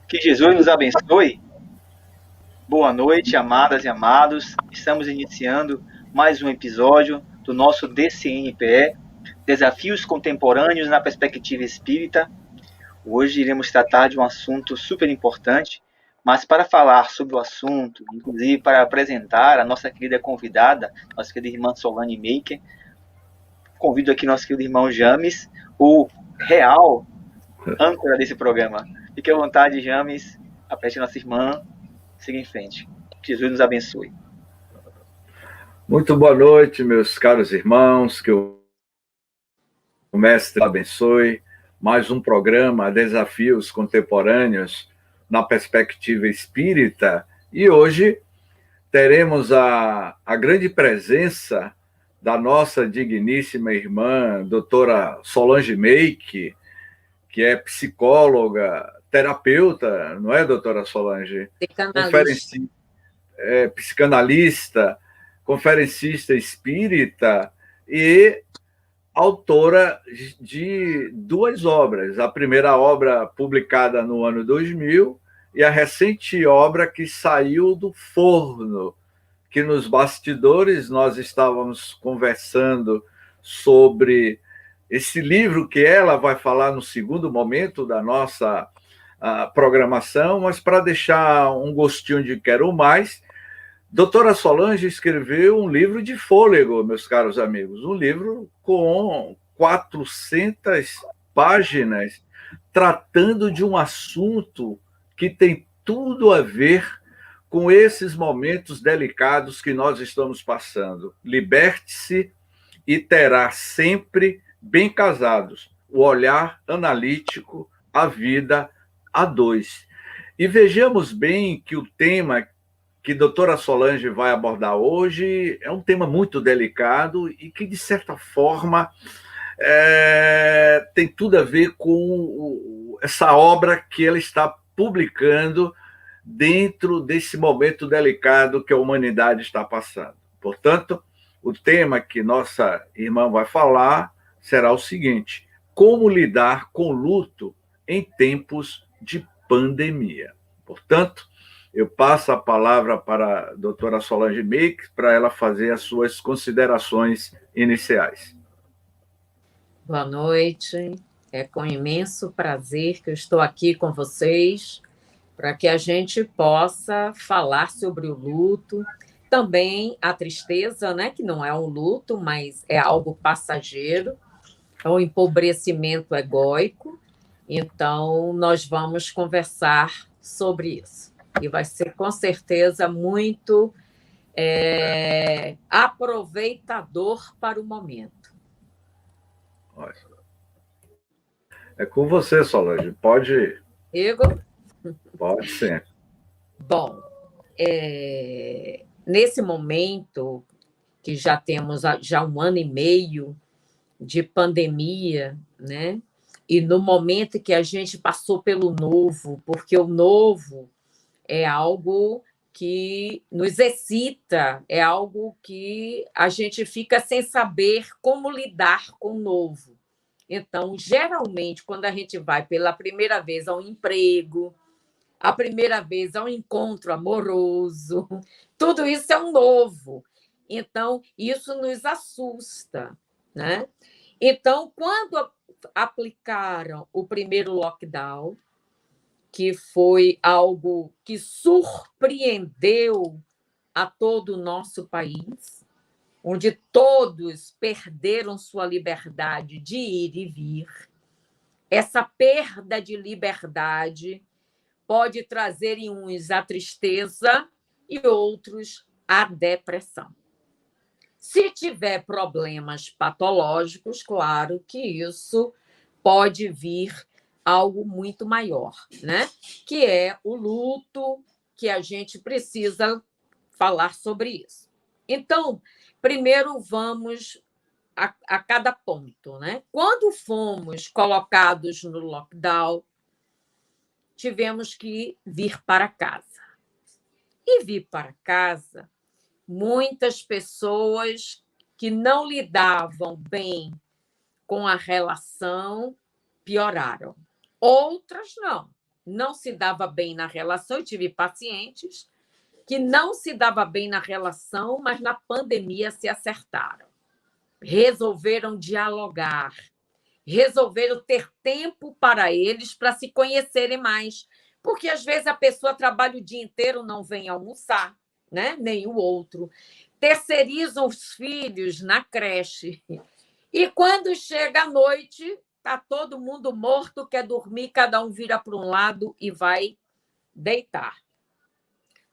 Que Jesus nos abençoe. Boa noite, amadas e amados. Estamos iniciando mais um episódio do nosso DCNPE, Desafios Contemporâneos na Perspectiva Espírita. Hoje iremos tratar de um assunto super importante, mas para falar sobre o assunto, inclusive para apresentar a nossa querida convidada, nossa querida irmã Solane Maker, convido aqui nosso querido irmão James, o real âncora desse programa. Fique à vontade, James, aprecie nossa irmã, siga em frente. Que Jesus nos abençoe. Muito boa noite, meus caros irmãos, que o Mestre abençoe. Mais um programa, Desafios Contemporâneos na Perspectiva Espírita. E hoje teremos a grande presença da nossa digníssima irmã, doutora Solange Meike, que é psicóloga, terapeuta, não é, doutora Solange? Psicanalista, conferencista espírita e autora de duas obras. A primeira obra publicada no ano 2000 e a recente obra que saiu do forno, que nos bastidores nós estávamos conversando sobre esse livro que ela vai falar no segundo momento da nossa programação, mas para deixar um gostinho de quero mais, doutora Solange escreveu um livro de fôlego, meus caros amigos, um livro com 400 páginas, tratando de um assunto que tem tudo a ver com esses momentos delicados que nós estamos passando. Liberte-se e terá sempre bem casados o olhar analítico, a vida a dois. E vejamos bem que o tema que a doutora Solange vai abordar hoje é um tema muito delicado e que, de certa forma, tem tudo a ver com essa obra que ela está publicando dentro desse momento delicado que a humanidade está passando. Portanto, o tema que nossa irmã vai falar será o seguinte: como lidar com luto em tempos de pandemia. Portanto, eu passo a palavra para a doutora Solange Meike para ela fazer as suas considerações iniciais. Boa noite. É com imenso prazer que eu estou aqui com vocês para que a gente possa falar sobre o luto, também a tristeza, né, que não é um luto, mas é algo passageiro, é um empobrecimento egóico. Então, nós vamos conversar sobre isso. E vai ser, com certeza, muito aproveitador para o momento. É com você, Solange. Pode ir. Igor? Pode ser. Bom, nesse momento, que já temos já 1 ano e meio de pandemia, né? E no momento que a gente passou pelo novo, porque o novo é algo que nos excita, é algo que a gente fica sem saber como lidar com o novo. Então, geralmente, quando a gente vai pela primeira vez ao emprego, a primeira vez ao encontro amoroso, tudo isso é um novo. Então, isso nos assusta, né? Então, quando aplicaram o primeiro lockdown, que foi algo que surpreendeu a todo o nosso país, onde todos perderam sua liberdade de ir e vir, essa perda de liberdade pode trazer em uns a tristeza e outros a depressão. Se tiver problemas patológicos, claro que isso pode vir algo muito maior, né? Que é o luto, que a gente precisa falar sobre isso. Então, primeiro vamos a cada ponto, né? Quando fomos colocados no lockdown, tivemos que vir para casa. E vir para casa, muitas pessoas que não lidavam bem com a relação pioraram. Outras não se dava bem na relação. Eu tive pacientes que não se dava bem na relação, mas na pandemia se acertaram. Resolveram dialogar, resolveram ter tempo para eles, para se conhecerem mais. Porque, às vezes, a pessoa trabalha o dia inteiro, não vem almoçar, né? Nem o outro. Terceirizam os filhos na creche. E, quando chega a noite, está todo mundo morto, quer dormir, cada um vira para um lado e vai deitar.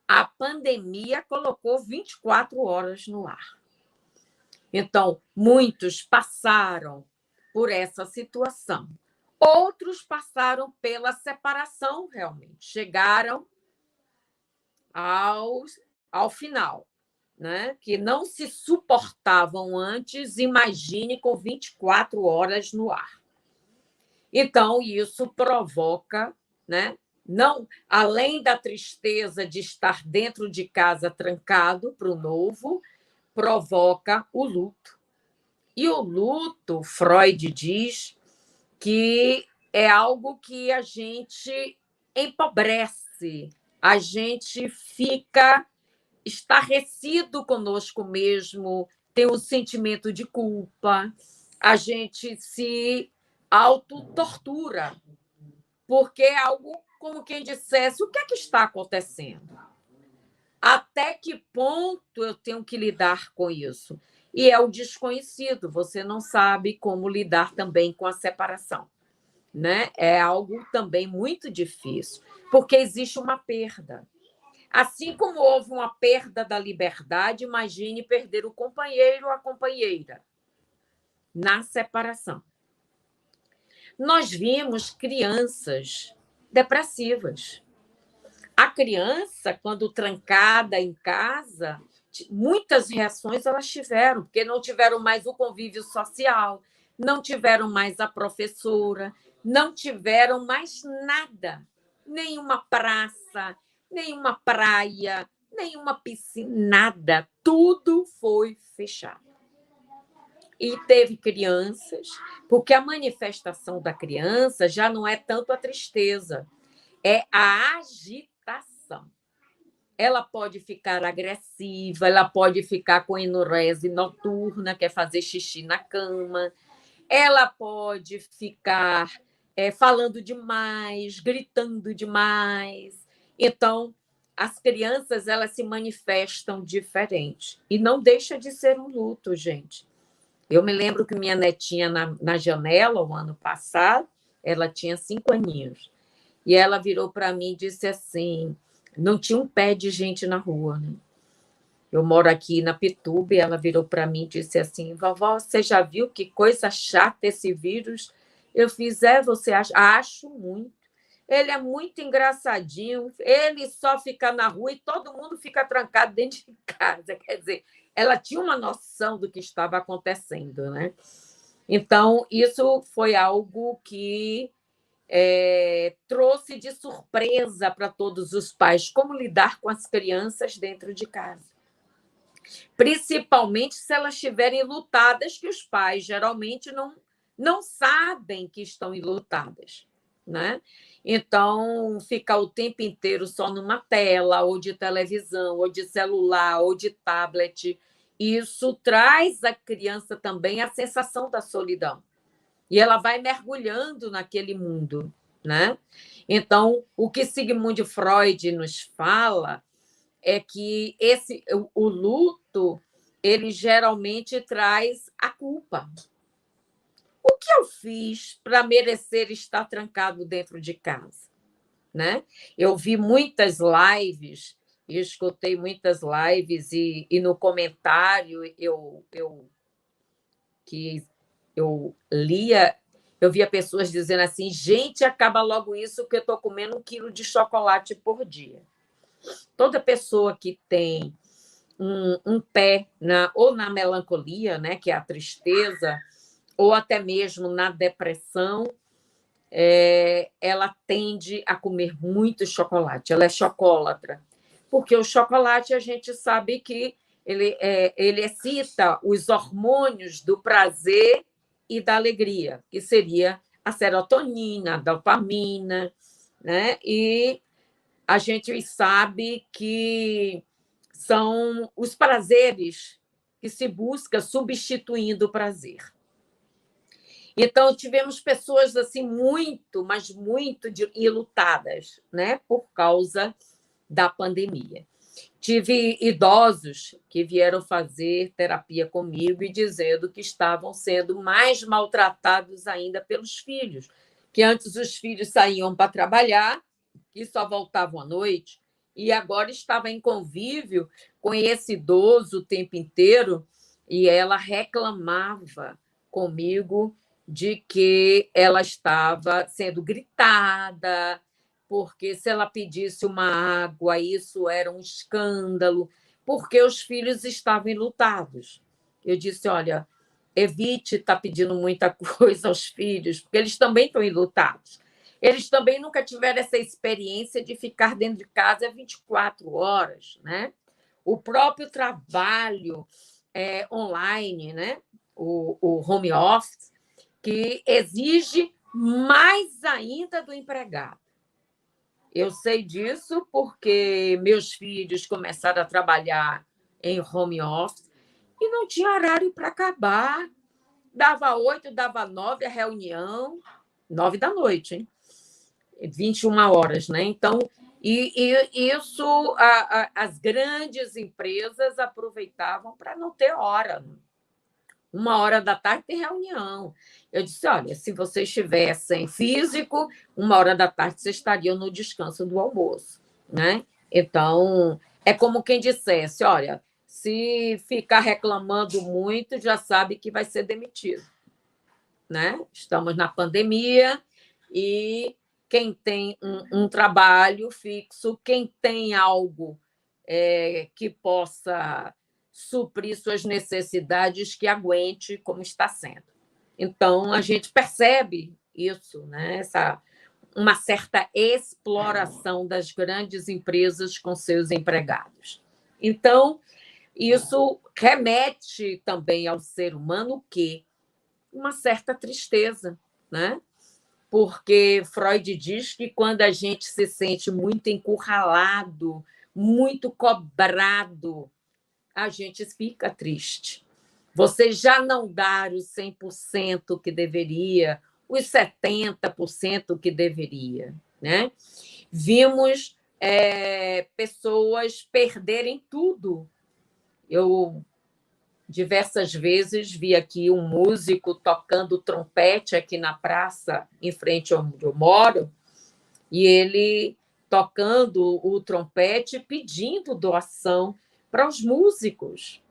A pandemia colocou 24 horas no ar. Então, muitos passaram por essa situação. Outros passaram pela separação, realmente. Chegaram ao final, né? Que não se suportavam antes, imagine com 24 horas no ar. Então, isso provoca, né? Não, além da tristeza de estar dentro de casa trancado para o novo, provoca o luto. E o luto, Freud diz que é algo que a gente empobrece, a gente fica estarrecido conosco mesmo, tem um sentimento de culpa, a gente se autotortura, porque é algo como quem dissesse: o que é que está acontecendo? Até que ponto eu tenho que lidar com isso? E é o desconhecido, você não sabe como lidar também com a separação, né? É algo também muito difícil, porque existe uma perda. Assim como houve uma perda da liberdade, imagine perder o companheiro ou a companheira na separação. Nós vimos crianças depressivas. A criança, quando trancada em casa, muitas reações elas tiveram, porque não tiveram mais o convívio social, não tiveram mais a professora, não tiveram mais nada, nenhuma praça, nenhuma praia, nenhuma piscina, nada. Tudo foi fechado. E teve crianças, porque a manifestação da criança já não é tanto a tristeza, é a agitação. Ela pode ficar agressiva, ela pode ficar com enurese noturna, quer fazer xixi na cama, ela pode ficar falando demais, gritando demais. Então, as crianças elas se manifestam diferente. E não deixa de ser um luto, gente. Eu me lembro que minha netinha, na janela, o ano passado, ela tinha 5 aninhos. E ela virou para mim e disse assim: não tinha um pé de gente na rua, né? Eu moro aqui na Pituba e ela virou para mim e disse assim: vovó, você já viu que coisa chata esse vírus? Eu fiz: você acha? Acho muito. Ele é muito engraçadinho, ele só fica na rua e todo mundo fica trancado dentro de casa. Quer dizer, ela tinha uma noção do que estava acontecendo, né? Então, isso foi algo que trouxe de surpresa para todos os pais como lidar com as crianças dentro de casa. Principalmente se elas estiverem enlutadas, que os pais geralmente não sabem que estão enlutadas, né? Então, ficar o tempo inteiro só numa tela, ou de televisão, ou de celular, ou de tablet, isso traz à criança também a sensação da solidão. E ela vai mergulhando naquele mundo, né? Então, o que Sigmund Freud nos fala é que o luto, ele geralmente traz a culpa. O que eu fiz para merecer estar trancado dentro de casa? né? Eu vi muitas lives, escutei muitas lives e no comentário eu lia, eu via pessoas dizendo assim, gente, acaba logo isso que eu estou comendo 1 quilo de chocolate por dia. Toda pessoa que tem um pé ou na melancolia, né, que é a tristeza, ou até mesmo na depressão, ela tende a comer muito chocolate, ela é chocolatra. Porque o chocolate, a gente sabe que ele excita os hormônios do prazer e da alegria, que seria a serotonina, a dopamina, né? E a gente sabe que são os prazeres que se busca substituindo o prazer. Então, tivemos pessoas assim muito, mas muito enlutadas, né, por causa da pandemia. Tive idosos que vieram fazer terapia comigo e dizendo que estavam sendo mais maltratados ainda pelos filhos, que antes os filhos saíam para trabalhar e só voltavam à noite, e agora estava em convívio com esse idoso o tempo inteiro, e ela reclamava comigo de que ela estava sendo gritada, porque se ela pedisse uma água, isso era um escândalo, porque os filhos estavam enlutados. Eu disse, olha, evite estar pedindo muita coisa aos filhos, porque eles também estão enlutados. Eles também nunca tiveram essa experiência de ficar dentro de casa 24 horas, né? O próprio trabalho online, né? O home office, que exige mais ainda do empregado. Eu sei disso porque meus filhos começaram a trabalhar em home office e não tinha horário para acabar. Dava 8, dava 9 a reunião, 9 da noite, hein? 21 horas, né? Então, isso as grandes empresas aproveitavam para não ter hora. 1h da tarde tem reunião. Eu disse, olha, se vocês estivessem físico, 1h da tarde vocês estariam no descanso do almoço, né? Então, é como quem dissesse, olha, se ficar reclamando muito, já sabe que vai ser demitido, né? Estamos na pandemia e quem tem um trabalho fixo, quem tem algo que possa suprir suas necessidades, que aguente como está sendo. Então, a gente percebe isso, né? Uma certa exploração das grandes empresas com seus empregados. Então, isso remete também ao ser humano o quê? Uma certa tristeza, né? Porque Freud diz que quando a gente se sente muito encurralado, muito cobrado, a gente fica triste. Você já não dar os 100% que deveria, os 70% que deveria, né? Vimos pessoas perderem tudo. Eu diversas vezes vi aqui um músico tocando trompete aqui na praça, em frente onde eu moro, e ele tocando o trompete, pedindo doação para os músicos,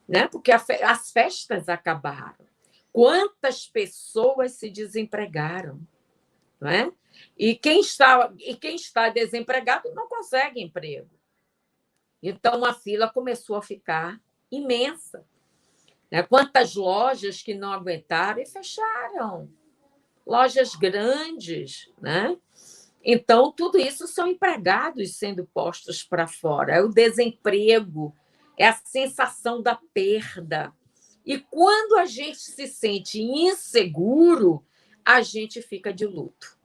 né? Porque as festas acabaram. Quantas pessoas se desempregaram, não é? E quem está desempregado não consegue emprego. Então, a fila começou a ficar imensa. Né? Quantas lojas que não aguentaram e fecharam? Lojas grandes, né? Então, tudo isso são empregados sendo postos para fora. É o desemprego, é a sensação da perda. E quando a gente se sente inseguro, a gente fica de luto.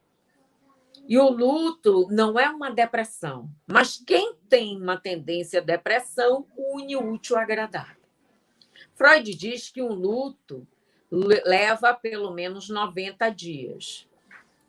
E o luto não é uma depressão, mas quem tem uma tendência à depressão une o útil ao agradável. Freud diz que um luto leva pelo menos 90 dias.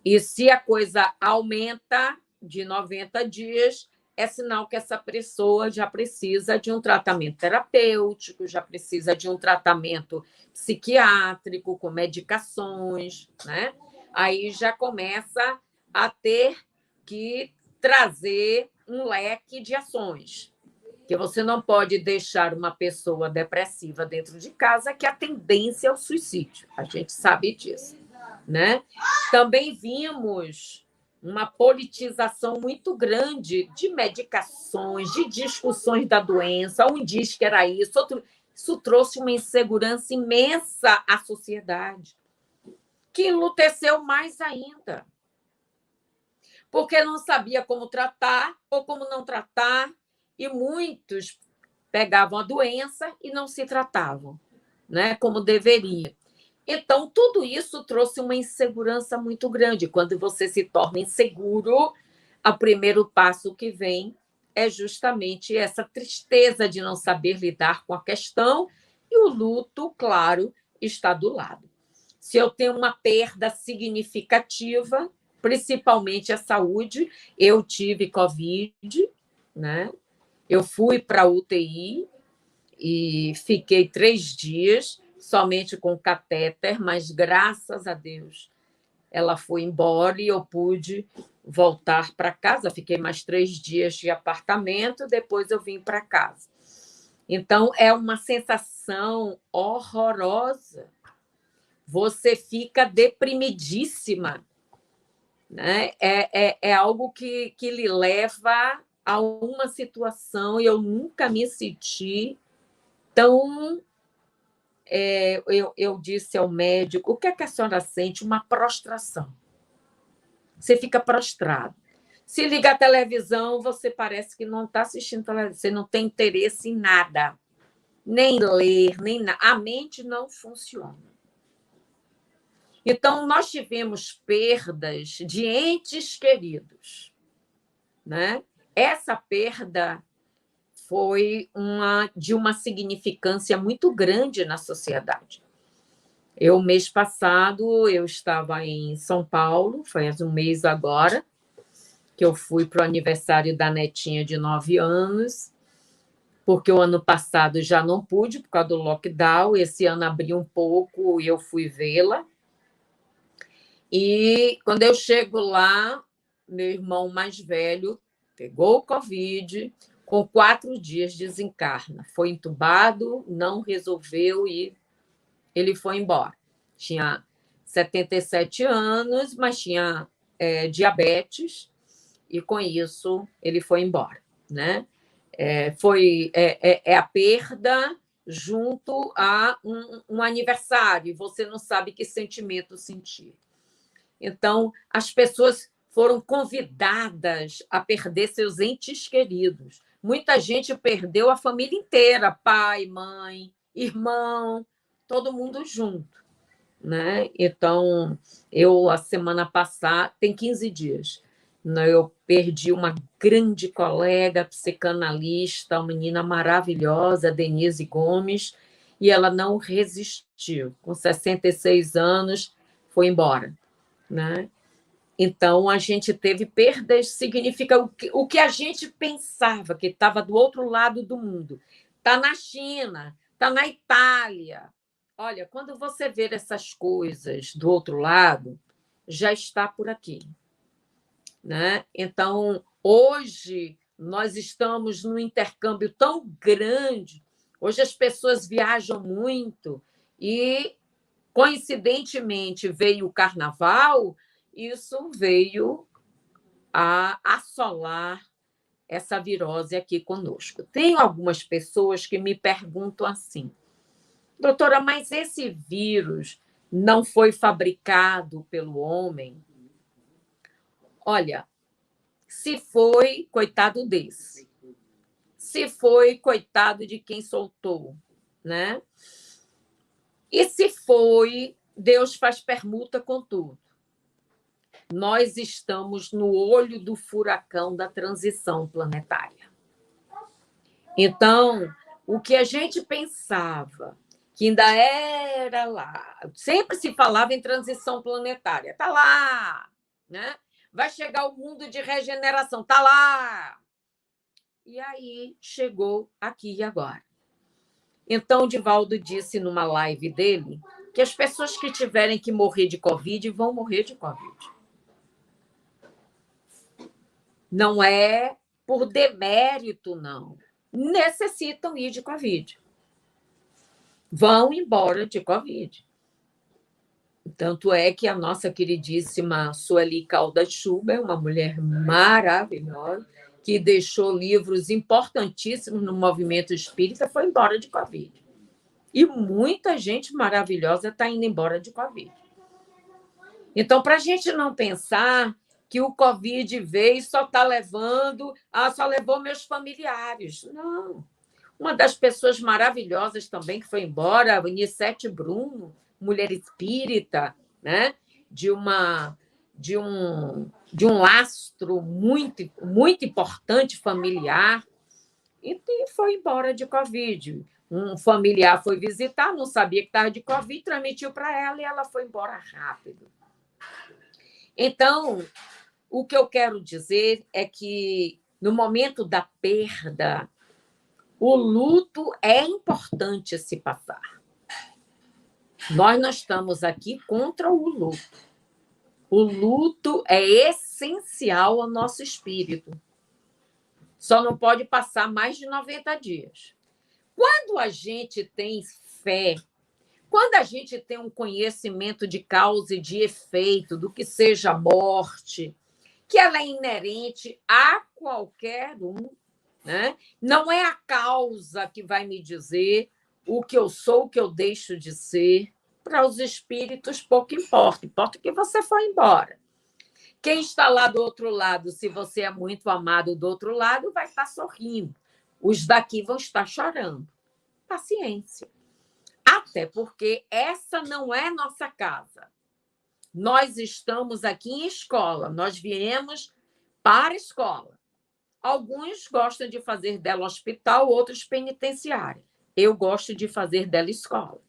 E se a coisa aumenta de 90 dias, é sinal que essa pessoa já precisa de um tratamento terapêutico, já precisa de um tratamento psiquiátrico, com medicações, né? Aí já começa a ter que trazer um leque de ações. Que você não pode deixar uma pessoa depressiva dentro de casa, que a tendência é o suicídio. A gente sabe disso, né? Também vimos uma politização muito grande de medicações, de discussões da doença. Um diz que era isso, outro... Isso trouxe uma insegurança imensa à sociedade, que enluteceu mais ainda, porque não sabia como tratar ou como não tratar, e muitos pegavam a doença e não se tratavam, né, como deveria. Então, tudo isso trouxe uma insegurança muito grande. Quando você se torna inseguro, o primeiro passo que vem é justamente essa tristeza de não saber lidar com a questão, e o luto, claro, está do lado. Se eu tenho uma perda significativa, principalmente a saúde, eu tive Covid, né? Eu fui para a UTI e fiquei 3 dias somente com catéter, mas, graças a Deus, ela foi embora e eu pude voltar para casa. Fiquei mais 3 dias de apartamento, depois eu vim para casa. Então, é uma sensação horrorosa. Você fica deprimidíssima, né? É algo que lhe leva a uma situação, e eu nunca me senti tão... Eu disse ao médico, o que é que a senhora sente? Uma prostração. Você fica prostrado. Se liga a televisão, você parece que não está assistindo televisão, você não tem interesse em nada, nem ler, nem nada. A mente não funciona. Então, nós tivemos perdas de entes queridos, né? Essa perda foi de uma significância muito grande na sociedade. Mês passado, eu estava em São Paulo, faz um mês agora, que eu fui para o aniversário da netinha de 9 anos, porque o ano passado já não pude, por causa do lockdown. Esse ano abriu um pouco e eu fui vê-la. E quando eu chego lá, meu irmão mais velho pegou o Covid, com 4 dias desencarna. Foi entubado, não resolveu e ele foi embora. Tinha 77 anos, mas tinha diabetes, e com isso ele foi embora, né? A perda junto a um aniversário, e você não sabe que sentimento sentir. Então, as pessoas foram convidadas a perder seus entes queridos. Muita gente perdeu a família inteira, pai, mãe, irmão, todo mundo junto, né? Então, a semana passada, tem 15 dias, né, eu perdi uma grande colega psicanalista, uma menina maravilhosa, Denise Gomes, e ela não resistiu. Com 66 anos, foi embora, né? Então, a gente teve perdas. Significa o que a gente pensava que estava do outro lado do mundo. Está na China, está na Itália. Olha, quando você vê essas coisas do outro lado, já está por aqui, né? Então, hoje, nós estamos num intercâmbio tão grande. Hoje, as pessoas viajam muito e, coincidentemente, veio o carnaval. Isso veio a assolar essa virose aqui conosco. Tem algumas pessoas que me perguntam assim, doutora, mas esse vírus não foi fabricado pelo homem? Olha, se foi, coitado desse. Se foi, coitado de quem soltou, né? E se foi, Deus faz permuta com tudo. Nós estamos no olho do furacão da transição planetária. Então, o que a gente pensava que ainda era lá, sempre se falava em transição planetária, está lá, né? Vai chegar o mundo de regeneração, está lá. E aí chegou aqui e agora. Então, o Divaldo disse numa live dele que as pessoas que tiverem que morrer de Covid vão morrer de Covid. Não é por demérito, não. Necessitam ir de Covid. Vão embora de Covid. Tanto é que a nossa queridíssima Sueli Caldas Schuber, uma mulher maravilhosa, que deixou livros importantíssimos no movimento espírita, foi embora de Covid. E muita gente maravilhosa está indo embora de Covid. Então, para a gente não pensar que o Covid veio e só está levando, só levou meus familiares. Não. Uma das pessoas maravilhosas também que foi embora, a Unicete Bruno, mulher espírita, né? de um lastro muito, muito importante familiar, e foi embora de Covid. Um familiar foi visitar, não sabia que estava de Covid, transmitiu para ela e ela foi embora rápido. Então, o que eu quero dizer é que, no momento da perda, o luto é importante se passar. Nós não estamos aqui contra o luto. O luto é essencial ao nosso espírito. Só não pode passar mais de 90 dias. Quando a gente tem fé, quando a gente tem um conhecimento de causa e de efeito, do que seja a morte, que ela é inerente a qualquer um, né? Não é a causa que vai me dizer o que eu sou, o que eu deixo de ser. Para os espíritos, pouco importa. Importa que você foi embora. Quem está lá do outro lado, se você é muito amado do outro lado, vai estar sorrindo. Os daqui vão estar chorando. Paciência. Até porque essa não é nossa casa. Nós estamos aqui em escola. Nós viemos para a escola. Alguns gostam de fazer dela hospital, outros penitenciária. Eu gosto de fazer dela escola.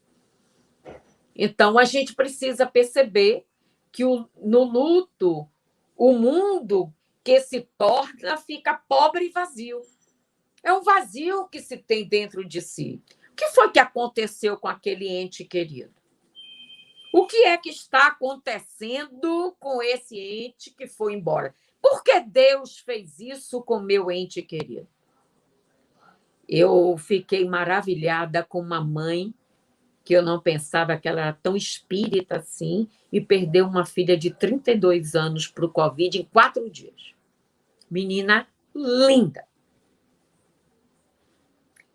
Então, a gente precisa perceber que no luto, o mundo que se torna fica pobre e vazio. É um vazio que se tem dentro de si. O que foi que aconteceu com aquele ente querido? O que é que está acontecendo com esse ente que foi embora? Por que Deus fez isso com meu ente querido? Eu fiquei maravilhada com uma mãe que eu não pensava que ela era tão espírita assim, e perdeu uma filha de 32 anos para o Covid em 4 dias. Menina linda.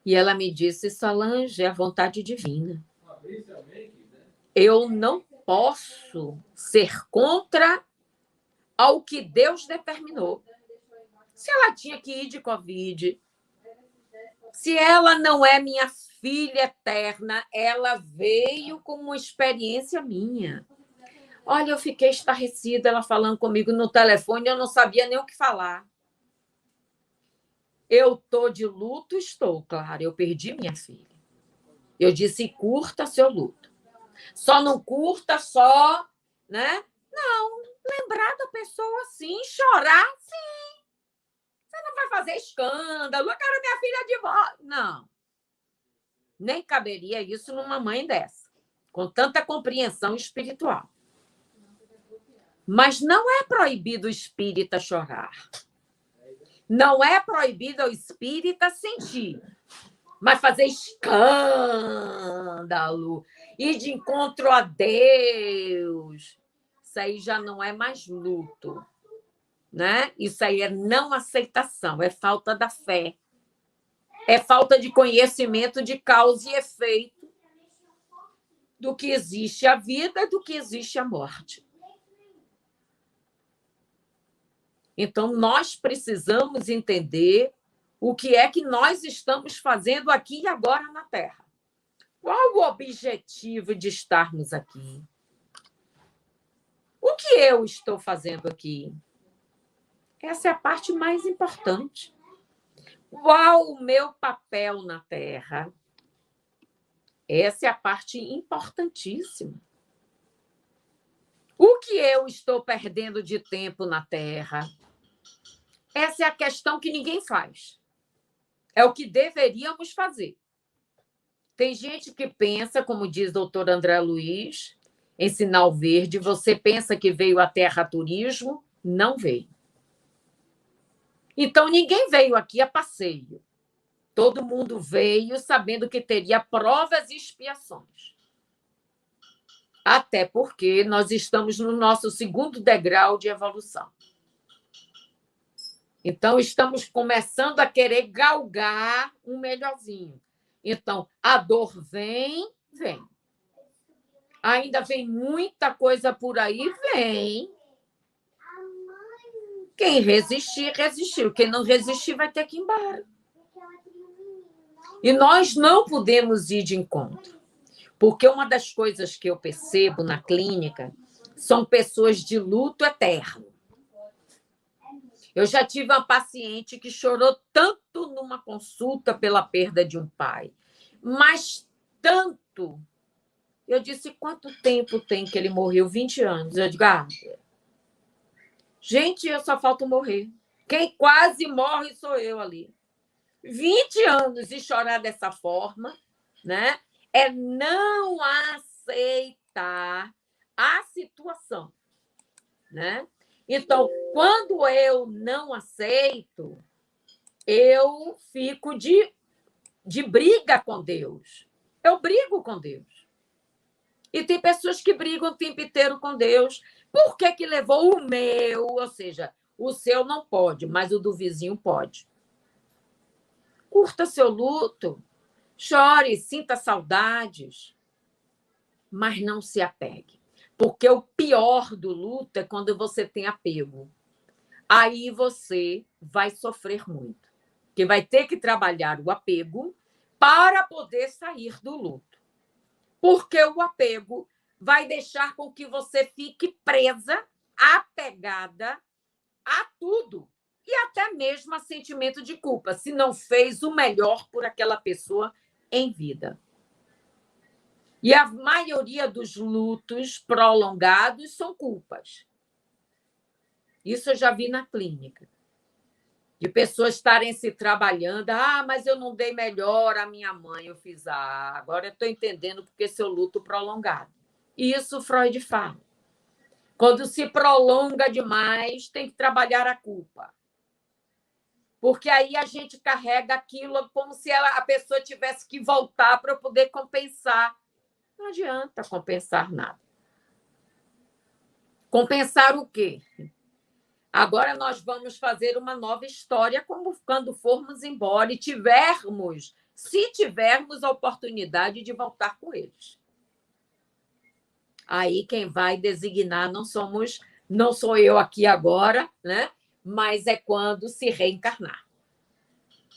E ela me disse, Solange, é a vontade divina. Eu não posso ser contra ao que Deus determinou. Se ela tinha que ir de Covid, se ela não é minha filha eterna, ela veio com uma experiência minha. Olha, eu fiquei estarrecida, ela falando comigo no telefone, eu não sabia nem o que falar. Eu estou de luto, estou, claro, eu perdi minha filha. Eu disse, curta seu luto. Só não curta, só, né? Não, lembrar da pessoa assim, chorar, sim. Você não vai fazer escândalo, eu quero minha filha de volta. Não. Nem caberia isso numa mãe dessa, com tanta compreensão espiritual. Mas não é proibido o espírita chorar. Não é proibido ao espírita sentir. Mas fazer escândalo, ir de encontro a Deus, isso aí já não é mais luto, né? Isso aí é não aceitação, é falta da fé. É falta de conhecimento de causa e efeito do que existe a vida e do que existe a morte. Então, nós precisamos entender o que é que nós estamos fazendo aqui e agora na Terra. Qual o objetivo de estarmos aqui? O que eu estou fazendo aqui? Essa é a parte mais importante. Qual o meu papel na Terra? Essa é a parte importantíssima. O que eu estou perdendo de tempo na Terra? Essa é a questão que ninguém faz. É o que deveríamos fazer. Tem gente que pensa, como diz o doutor André Luiz, em Sinal Verde, você pensa que veio à Terra a turismo? Não veio. Então, ninguém veio aqui a passeio. Todo mundo veio sabendo que teria provas e expiações. Até porque nós estamos no nosso segundo degrau de evolução. Então, estamos começando a querer galgar um melhorzinho. Então, a dor vem. Ainda vem muita coisa por aí, vem. Quem resistir, resistiu. Quem não resistir vai ter que ir embora. E nós não podemos ir de encontro. Porque uma das coisas que eu percebo na clínica são pessoas de luto eterno. Eu já tive uma paciente que chorou tanto numa consulta pela perda de um pai, mas tanto. Eu disse, quanto tempo tem que ele morreu? 20 anos. Eu digo, gente, eu só falta morrer. Quem quase morre sou eu ali. 20 anos e chorar dessa forma, né? É não aceitar a situação, né? Então, quando eu não aceito, eu fico de briga com Deus. Eu brigo com Deus. E tem pessoas que brigam o tempo inteiro com Deus. Por que que levou o meu? Ou seja, o seu não pode, mas o do vizinho pode. Curta seu luto, chore, sinta saudades, mas não se apegue. Porque o pior do luto é quando você tem apego. Aí você vai sofrer muito. Porque vai ter que trabalhar o apego para poder sair do luto. Porque o apego vai deixar com que você fique presa, apegada a tudo. E até mesmo a sentimento de culpa, se não fez o melhor por aquela pessoa em vida. E a maioria dos lutos prolongados são culpas. Isso eu já vi na clínica. De pessoas estarem se trabalhando. Mas eu não dei melhor à minha mãe. Eu fiz, agora eu estou entendendo porque seu luto prolongado. E isso Freud fala. Quando se prolonga demais, tem que trabalhar a culpa. Porque aí a gente carrega aquilo como se a pessoa tivesse que voltar para poder compensar. Não adianta compensar nada. Compensar o quê? Agora nós vamos fazer uma nova história quando formos embora e se tivermos a oportunidade de voltar com eles. Aí quem vai designar não sou eu aqui agora, né? Mas é quando se reencarnar.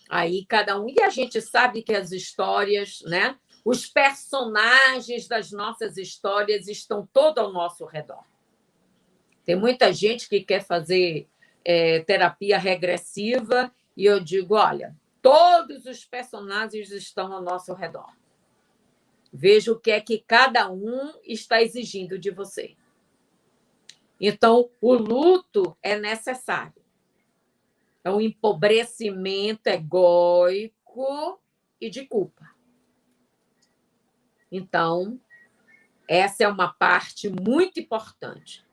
Aí cada um. E a gente sabe que as histórias, né? Os personagens das nossas histórias estão todos ao nosso redor. Tem muita gente que quer fazer terapia regressiva e eu digo, olha, todos os personagens estão ao nosso redor. Veja o que é que cada um está exigindo de você. Então, o luto é necessário. É um empobrecimento egóico e de culpa. Então, essa é uma parte muito importante.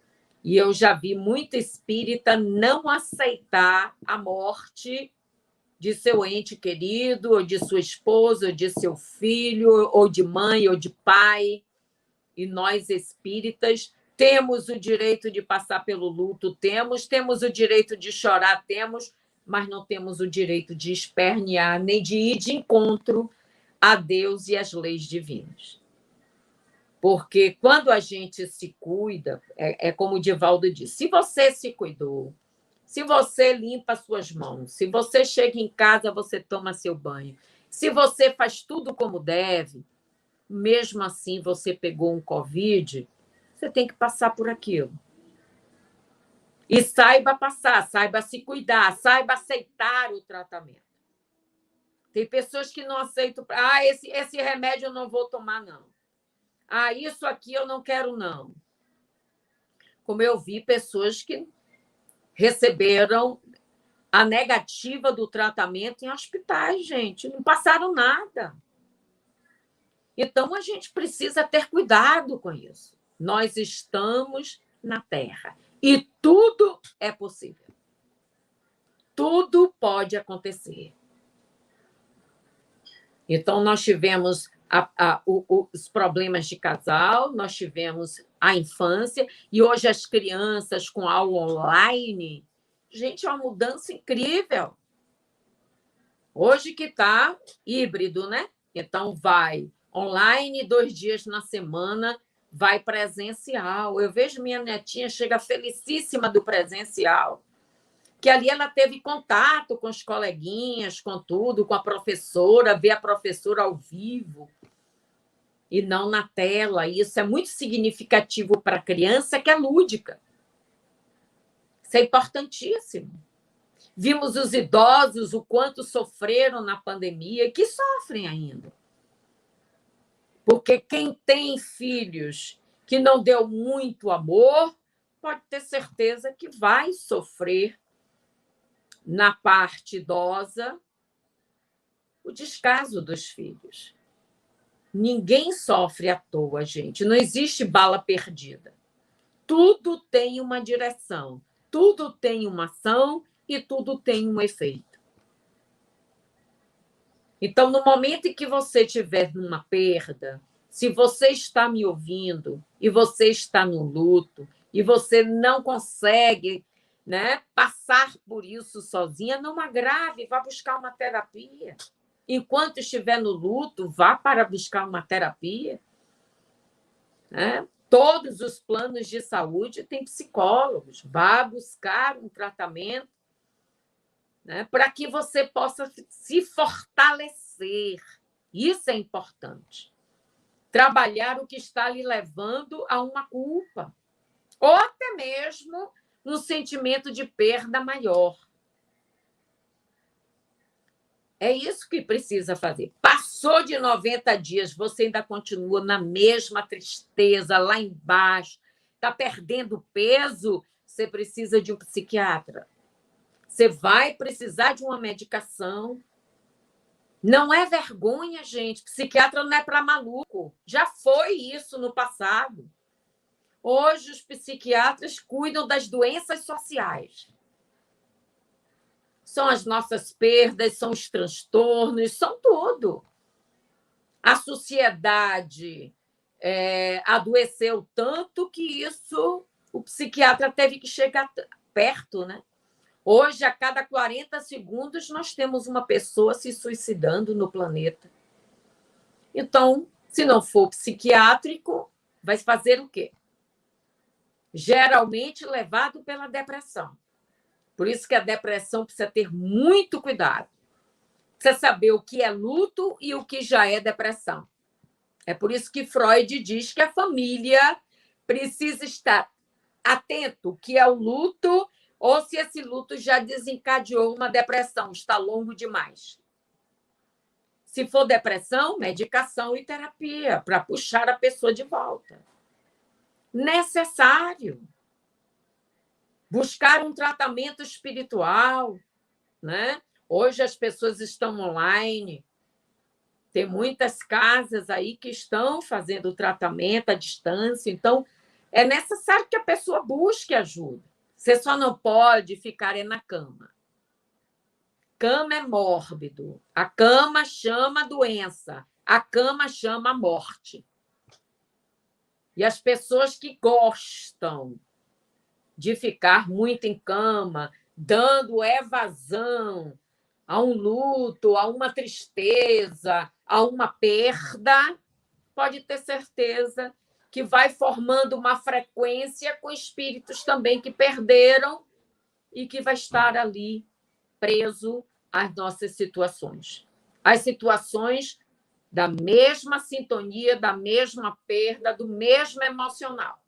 E eu já vi muito espírita não aceitar a morte de seu ente querido, ou de sua esposa, ou de seu filho, ou de mãe, ou de pai. E nós, espíritas, temos o direito de passar pelo luto, temos o direito de chorar, mas não temos o direito de espernear, nem de ir de encontro a Deus e às leis divinas. Porque quando a gente se cuida, é como o Divaldo disse, se você se cuidou, se você limpa suas mãos, se você chega em casa, você toma seu banho, se você faz tudo como deve, mesmo assim você pegou um Covid, você tem que passar por aquilo. E saiba passar, saiba se cuidar, saiba aceitar o tratamento. Tem pessoas que não aceitam. Esse remédio eu não vou tomar, não. Isso aqui eu não quero, não. Como eu vi pessoas que receberam a negativa do tratamento em hospitais, gente. Não passaram nada. Então, a gente precisa ter cuidado com isso. Nós estamos na Terra. E tudo é possível. Tudo pode acontecer. Então, nós tivemos os problemas de casal, nós tivemos a infância, e hoje as crianças com aula online. Gente, é uma mudança incrível. Hoje que está híbrido, né? Então, vai online 2 dias na semana, vai presencial. Eu vejo minha netinha chega felicíssima do presencial, que ali ela teve contato com os coleguinhas, com tudo, com a professora, ver a professora ao vivo e não na tela. Isso é muito significativo para a criança, que é lúdica. Isso é importantíssimo. Vimos os idosos, o quanto sofreram na pandemia, e que sofrem ainda. Porque quem tem filhos que não deu muito amor, pode ter certeza que vai sofrer na parte idosa o descaso dos filhos. Ninguém sofre à toa, gente. Não existe bala perdida. Tudo tem uma direção, tudo tem uma ação e tudo tem um efeito. Então, no momento em que você tiver uma perda, se você está me ouvindo e você está no luto e você não consegue, né, passar por isso sozinha, não agrave, vá buscar uma terapia. Enquanto estiver no luto, vá para buscar uma terapia. Né? Todos os planos de saúde têm psicólogos. Vá buscar um tratamento, né, para que você possa se fortalecer. Isso é importante. Trabalhar o que está lhe levando a uma culpa, ou até mesmo um sentimento de perda maior. É isso que precisa fazer. Passou de 90 dias, você ainda continua na mesma tristeza, lá embaixo, está perdendo peso, você precisa de um psiquiatra. Você vai precisar de uma medicação. Não é vergonha, gente. Psiquiatra não é para maluco. Já foi isso no passado. Hoje, os psiquiatras cuidam das doenças sociais. São as nossas perdas, são os transtornos, são tudo. A sociedade adoeceu tanto que isso o psiquiatra teve que chegar perto, né? Hoje, a cada 40 segundos, nós temos uma pessoa se suicidando no planeta. Então, se não for psiquiátrico, vai fazer o quê? Geralmente levado pela depressão. Por isso que a depressão precisa ter muito cuidado. Precisa saber o que é luto e o que já é depressão. É por isso que Freud diz que a família precisa estar atento o que é o luto ou se esse luto já desencadeou uma depressão, está longo demais. Se for depressão, medicação e terapia para puxar a pessoa de volta. Necessário. Buscar um tratamento espiritual, né? Hoje as pessoas estão online. Tem muitas casas aí que estão fazendo o tratamento à distância. Então, é necessário que a pessoa busque ajuda. Você só não pode ficar na cama. Cama é mórbido. A cama chama doença. A cama chama morte. E as pessoas que gostam de ficar muito em cama, dando evasão a um luto, a uma tristeza, a uma perda, pode ter certeza que vai formando uma frequência com espíritos também que perderam e que vai estar ali preso às nossas situações. As situações da mesma sintonia, da mesma perda, do mesmo emocional.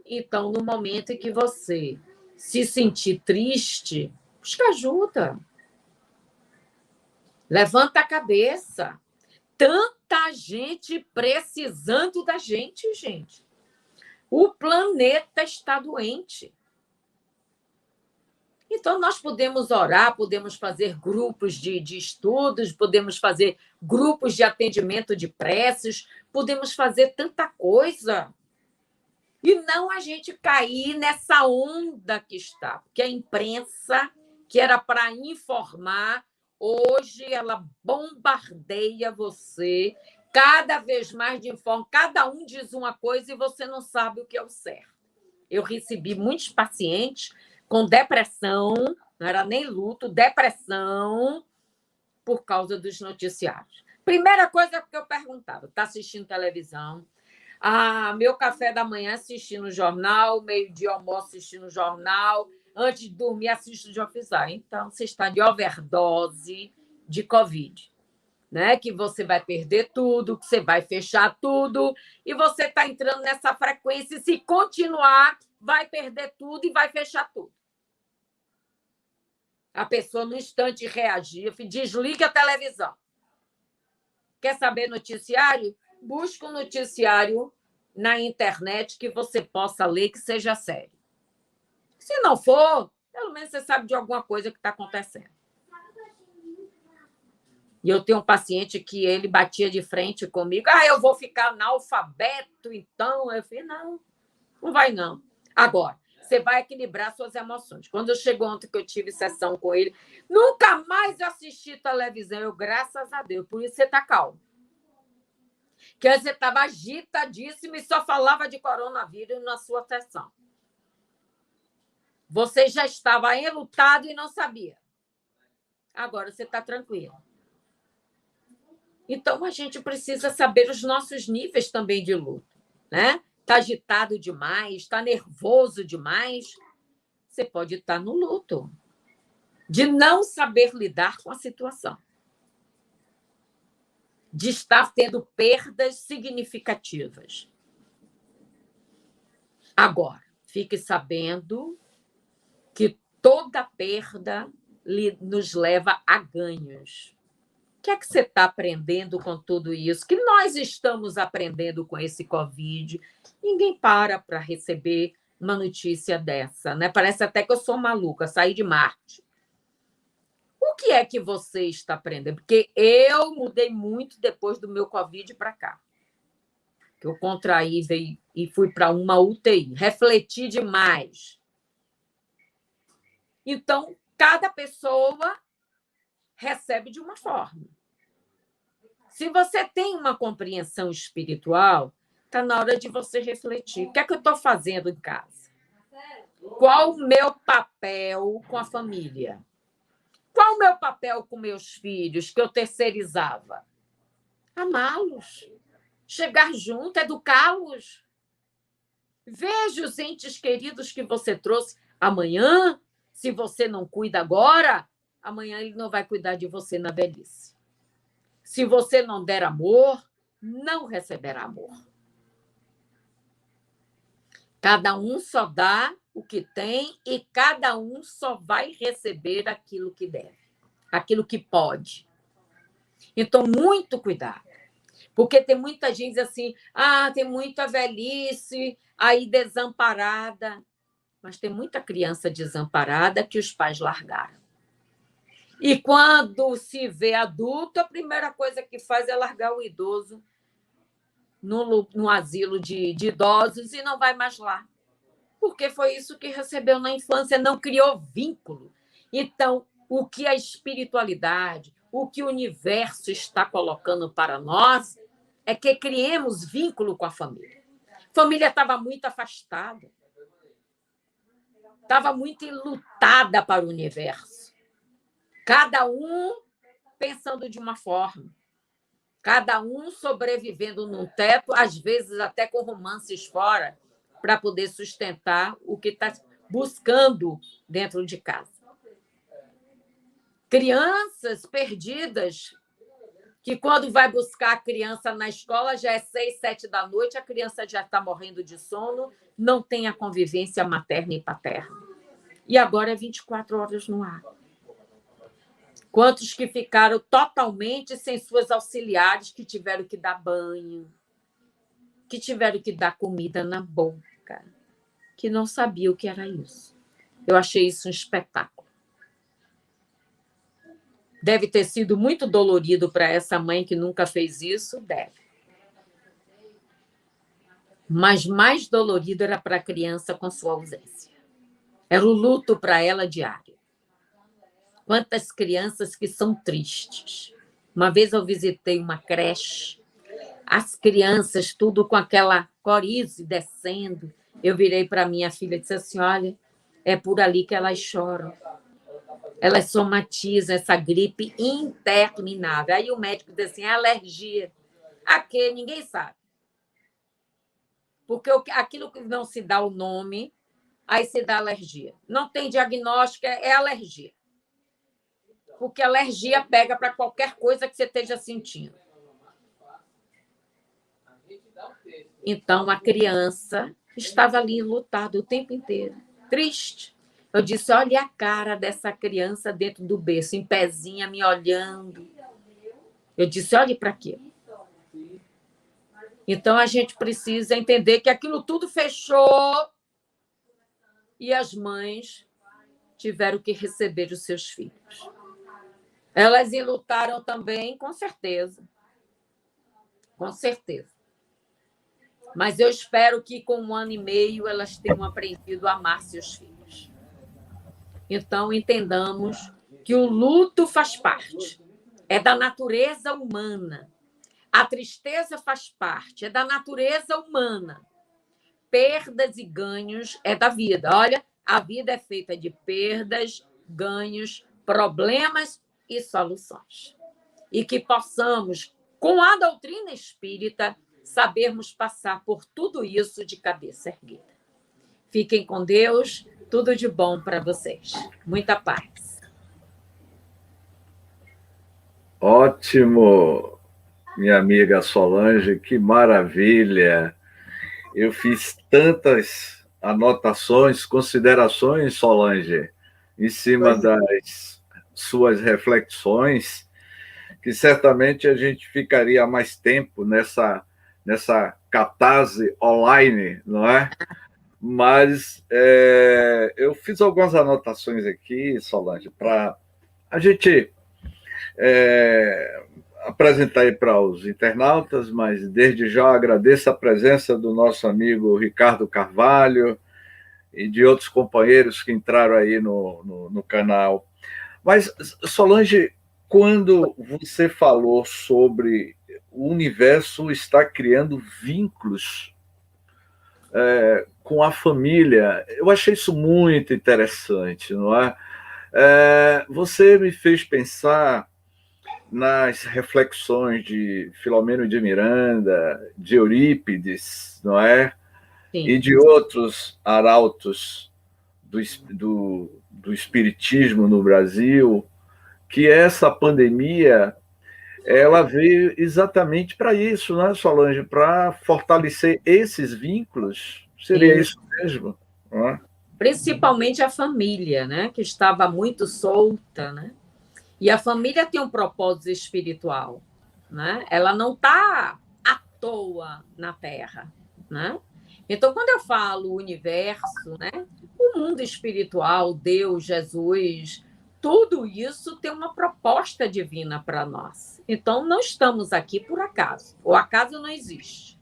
Então, no momento em que você se sentir triste, busca ajuda. Levanta a cabeça. Tanta gente precisando da gente, gente. O planeta está doente. Então, nós podemos orar, podemos fazer grupos de estudos, podemos fazer grupos de atendimento de preces, podemos fazer tanta coisa. E não a gente cair nessa onda que está, porque a imprensa, que era para informar, hoje ela bombardeia você, cada vez mais de informa, cada um diz uma coisa e você não sabe o que é o certo. Eu recebi muitos pacientes com depressão, não era nem luto, depressão, por causa dos noticiários. Primeira coisa que eu perguntava, está assistindo televisão? Meu café da manhã assistindo o jornal, meio-dia almoço assistindo o jornal, antes de dormir assisto o jornal. Então, você está de overdose de Covid, né? Que você vai perder tudo, que você vai fechar tudo, e você está entrando nessa frequência, e se continuar, vai perder tudo e vai fechar tudo. A pessoa, no instante, reagia, desliga a televisão. Quer saber noticiário? Busca um noticiário na internet que você possa ler, que seja sério. Se não for, pelo menos você sabe de alguma coisa que está acontecendo. E eu tenho um paciente que ele batia de frente comigo. Eu vou ficar analfabeto, então. Eu falei, não vai não. Agora, você vai equilibrar suas emoções. Quando eu chego ontem, que eu tive sessão com ele, nunca mais eu assisti televisão. Eu, graças a Deus, por isso você está calmo. Que antes você estava agitadíssimo e só falava de coronavírus na sua sessão. Você já estava enlutado e não sabia. Agora você está tranquilo. Então, a gente precisa saber os nossos níveis também de luto, né? Está agitado demais, está nervoso demais, você pode estar no luto, de não saber lidar com a situação, de estar tendo perdas significativas. Agora, fique sabendo que toda perda nos leva a ganhos. O que é que você está aprendendo com tudo isso? Que nós estamos aprendendo com esse Covid. Ninguém para receber uma notícia dessa, né? Parece até que eu sou maluca, saí de Marte. O que é que você está aprendendo? Porque eu mudei muito depois do meu Covid para cá. Que eu contraí e fui para uma UTI. Refleti demais. Então, cada pessoa recebe de uma forma. Se você tem uma compreensão espiritual, está na hora de você refletir. O que é que eu estou fazendo em casa? Qual o meu papel com a família? Qual o meu papel com meus filhos, que eu terceirizava? Amá-los, chegar junto, educá-los. Veja os entes queridos que você trouxe. Amanhã, se você não cuida agora, amanhã ele não vai cuidar de você na velhice. Se você não der amor, não receberá amor. Cada um só dá o que tem e cada um só vai receber aquilo que deve, aquilo que pode. Então, muito cuidado. Porque tem muita gente assim, tem muita velhice, aí desamparada. Mas tem muita criança desamparada que os pais largaram. E quando se vê adulto, a primeira coisa que faz é largar o idoso no asilo de idosos e não vai mais lá. Porque foi isso que recebeu na infância, não criou vínculo. Então, o que a espiritualidade, o que o universo está colocando para nós é que criemos vínculo com a família. A família estava muito afastada, estava muito enlutada para o universo. Cada um pensando de uma forma, cada um sobrevivendo num teto, às vezes até com romances fora, para poder sustentar o que está buscando dentro de casa. Crianças perdidas, que quando vai buscar a criança na escola, já é 6, 7 da noite, a criança já está morrendo de sono, não tem a convivência materna e paterna. E agora é 24 horas no ar. Quantos que ficaram totalmente sem suas auxiliares, que tiveram que dar banho, que tiveram que dar comida na boca, que não sabia o que era isso. Eu achei isso um espetáculo. Deve ter sido muito dolorido para essa mãe que nunca fez isso, deve. Mas mais dolorido era para a criança com sua ausência. Era o luto para ela diário. Quantas crianças que são tristes. Uma vez eu visitei uma creche, as crianças tudo com aquela corize descendo. Eu virei para minha filha e disse assim, olha, é por ali que elas choram. Elas somatizam essa gripe interminável. Aí o médico disse assim, é alergia. A quê? Ninguém sabe. Porque aquilo que não se dá o nome, aí se dá alergia. Não tem diagnóstico, é alergia. Porque alergia pega para qualquer coisa que você esteja sentindo. Então, a criança estava ali enlutada o tempo inteiro, triste. Eu disse, olha a cara dessa criança dentro do berço, em pezinha, me olhando. Eu disse, olhe para quê? Então, a gente precisa entender que aquilo tudo fechou e as mães tiveram que receber os seus filhos. Elas enlutaram também, com certeza. Com certeza. Mas eu espero que, com 1 ano e meio, elas tenham aprendido a amar seus filhos. Então, entendamos que o luto faz parte. É da natureza humana. A tristeza faz parte. É da natureza humana. Perdas e ganhos é da vida. Olha, a vida é feita de perdas, ganhos, problemas e soluções. E que possamos, com a doutrina espírita, sabermos passar por tudo isso de cabeça erguida. Fiquem com Deus, tudo de bom para vocês. Muita paz. Ótimo, minha amiga Solange, que maravilha! Eu fiz tantas anotações, considerações, Solange, em cima das suas reflexões, que certamente a gente ficaria mais tempo nessa catarse online, não é? Mas eu fiz algumas anotações aqui, Solange, para a gente apresentar aí para os internautas, mas desde já agradeço a presença do nosso amigo Ricardo Carvalho e de outros companheiros que entraram aí no canal. Mas, Solange, quando você falou sobre o universo estar criando vínculos com a família, eu achei isso muito interessante, não é? Você me fez pensar nas reflexões de Filomeno de Miranda, de Eurípides, não é? Sim. E de outros arautos do espiritismo no Brasil, que essa pandemia ela veio exatamente para isso, né, Solange? Para fortalecer esses vínculos. Seria isso mesmo? Não é? Principalmente a família, né? Que estava muito solta, né? E a família tem um propósito espiritual, né? Ela não está à toa na Terra, né? Então, quando eu falo universo, né? O mundo espiritual, Deus, Jesus, tudo isso tem uma proposta divina para nós. Então, não estamos aqui por acaso. O acaso não existe.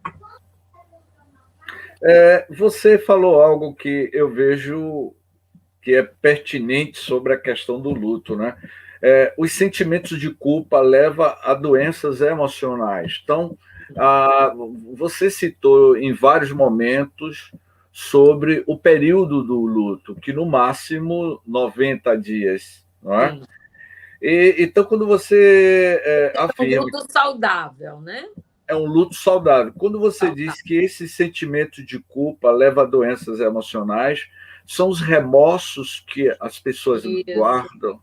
Você falou algo que eu vejo que é pertinente sobre a questão do luto, né? Os sentimentos de culpa levam a doenças emocionais. Então, você citou em vários momentos sobre o período do luto, que no máximo 90 dias, não é? Então, quando você afirma... É um luto saudável, né? É um luto saudável. Quando você diz que esse sentimento de culpa leva a doenças emocionais, são os remorsos que as pessoas guardam.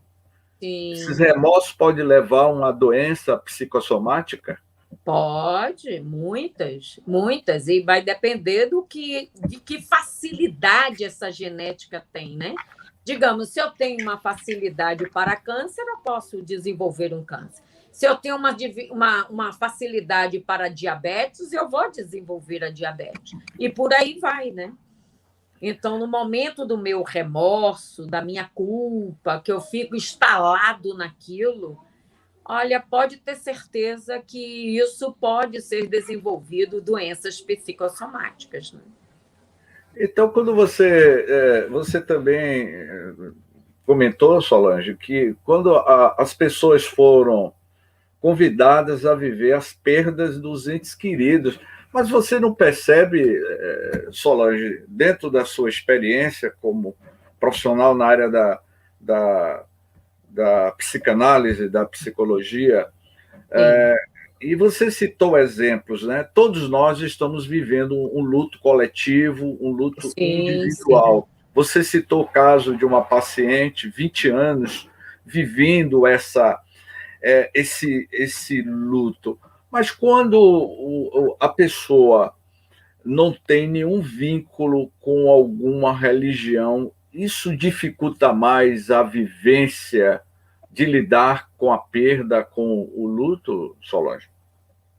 Sim. Esses remorsos podem levar a uma doença psicossomática? Pode, muitas. E vai depender de que facilidade essa genética tem, né? Digamos, se eu tenho uma facilidade para câncer, eu posso desenvolver um câncer. Se eu tenho uma facilidade para diabetes, eu vou desenvolver a diabetes. E por aí vai, né? Então, no momento do meu remorso, da minha culpa, que eu fico instalado naquilo, Olha, pode ter certeza que isso pode ser desenvolvido doenças psicossomáticas, né? Então, quando você também comentou, Solange, que quando as pessoas foram convidadas a viver as perdas dos entes queridos, mas você não percebe, Solange, dentro da sua experiência como profissional na área da psicanálise, da psicologia, e você citou exemplos, né? Todos nós estamos vivendo um luto coletivo, um luto individual. Sim. Você citou o caso de uma paciente, 20 anos, vivendo esse luto. Mas quando a pessoa não tem nenhum vínculo com alguma religião, isso dificulta mais a vivência de lidar com a perda, com o luto, Solange?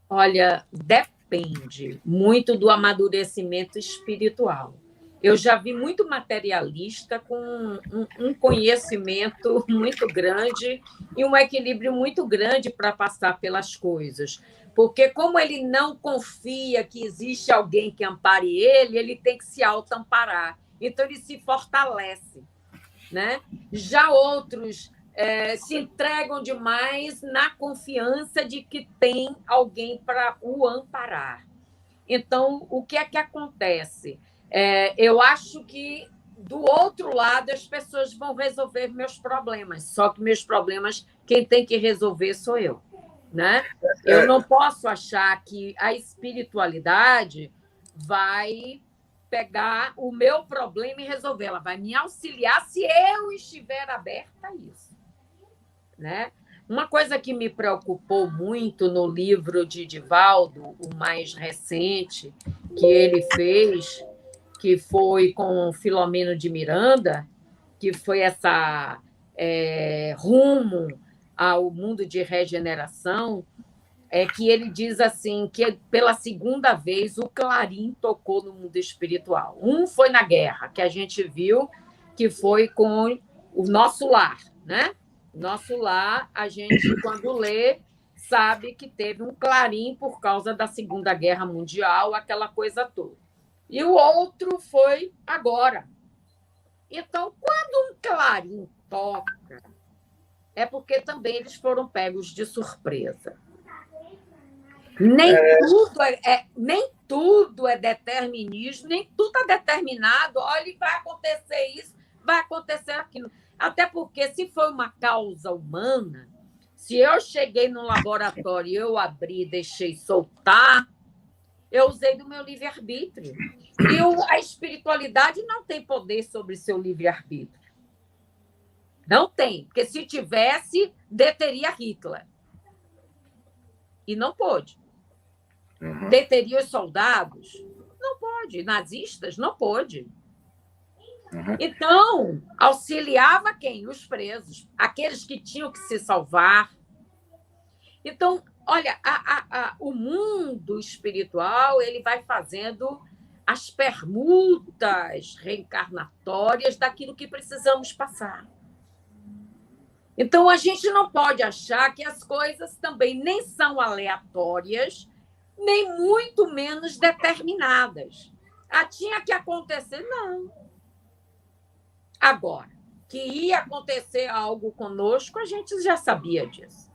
Olha, depende muito do amadurecimento espiritual. Eu já vi muito materialista com um conhecimento muito grande e um equilíbrio muito grande para passar pelas coisas. Porque, como ele não confia que existe alguém que ampare ele, ele tem que se auto-amparar. Então, ele se fortalece, né? Já outros se entregam demais na confiança de que tem alguém para o amparar. Então, o que é que acontece? Eu acho que, do outro lado, as pessoas vão resolver meus problemas, só que meus problemas, quem tem que resolver sou eu, né? Eu não posso achar que a espiritualidade vai pegar o meu problema e resolver. Ela vai me auxiliar se eu estiver aberta a isso, né? Uma coisa que me preocupou muito no livro de Divaldo, o mais recente, que ele fez, que foi com Filomeno de Miranda, que foi essa rumo ao mundo de regeneração, que ele diz assim, que pela segunda vez o clarim tocou no mundo espiritual. Um foi na guerra, que a gente viu que foi com o Nosso Lar, né? Nosso Lar, a gente, quando lê, sabe que teve um clarim por causa da Segunda Guerra Mundial, aquela coisa toda. E o outro foi agora. Então, quando um clarim toca, é porque também eles foram pegos de surpresa. Nem tudo é determinismo, nem tudo é determinado. Olha, vai acontecer isso, vai acontecer aquilo. Até porque, se foi uma causa humana, se eu cheguei no laboratório e eu abri e deixei soltar, eu usei do meu livre-arbítrio. E a espiritualidade não tem poder sobre seu livre-arbítrio. Não tem, porque se tivesse, deteria Hitler. E não pôde. Uhum. Deteria os soldados? Não pode. Nazistas? Não pôde. Uhum. Então, auxiliava quem? Os presos, aqueles que tinham que se salvar. Então, olha, o mundo espiritual ele vai fazendo as permutas reencarnatórias daquilo que precisamos passar. Então, a gente não pode achar que as coisas também nem são aleatórias, nem muito menos determinadas. Tinha que acontecer? Não. Agora, que ia acontecer algo conosco, a gente já sabia disso.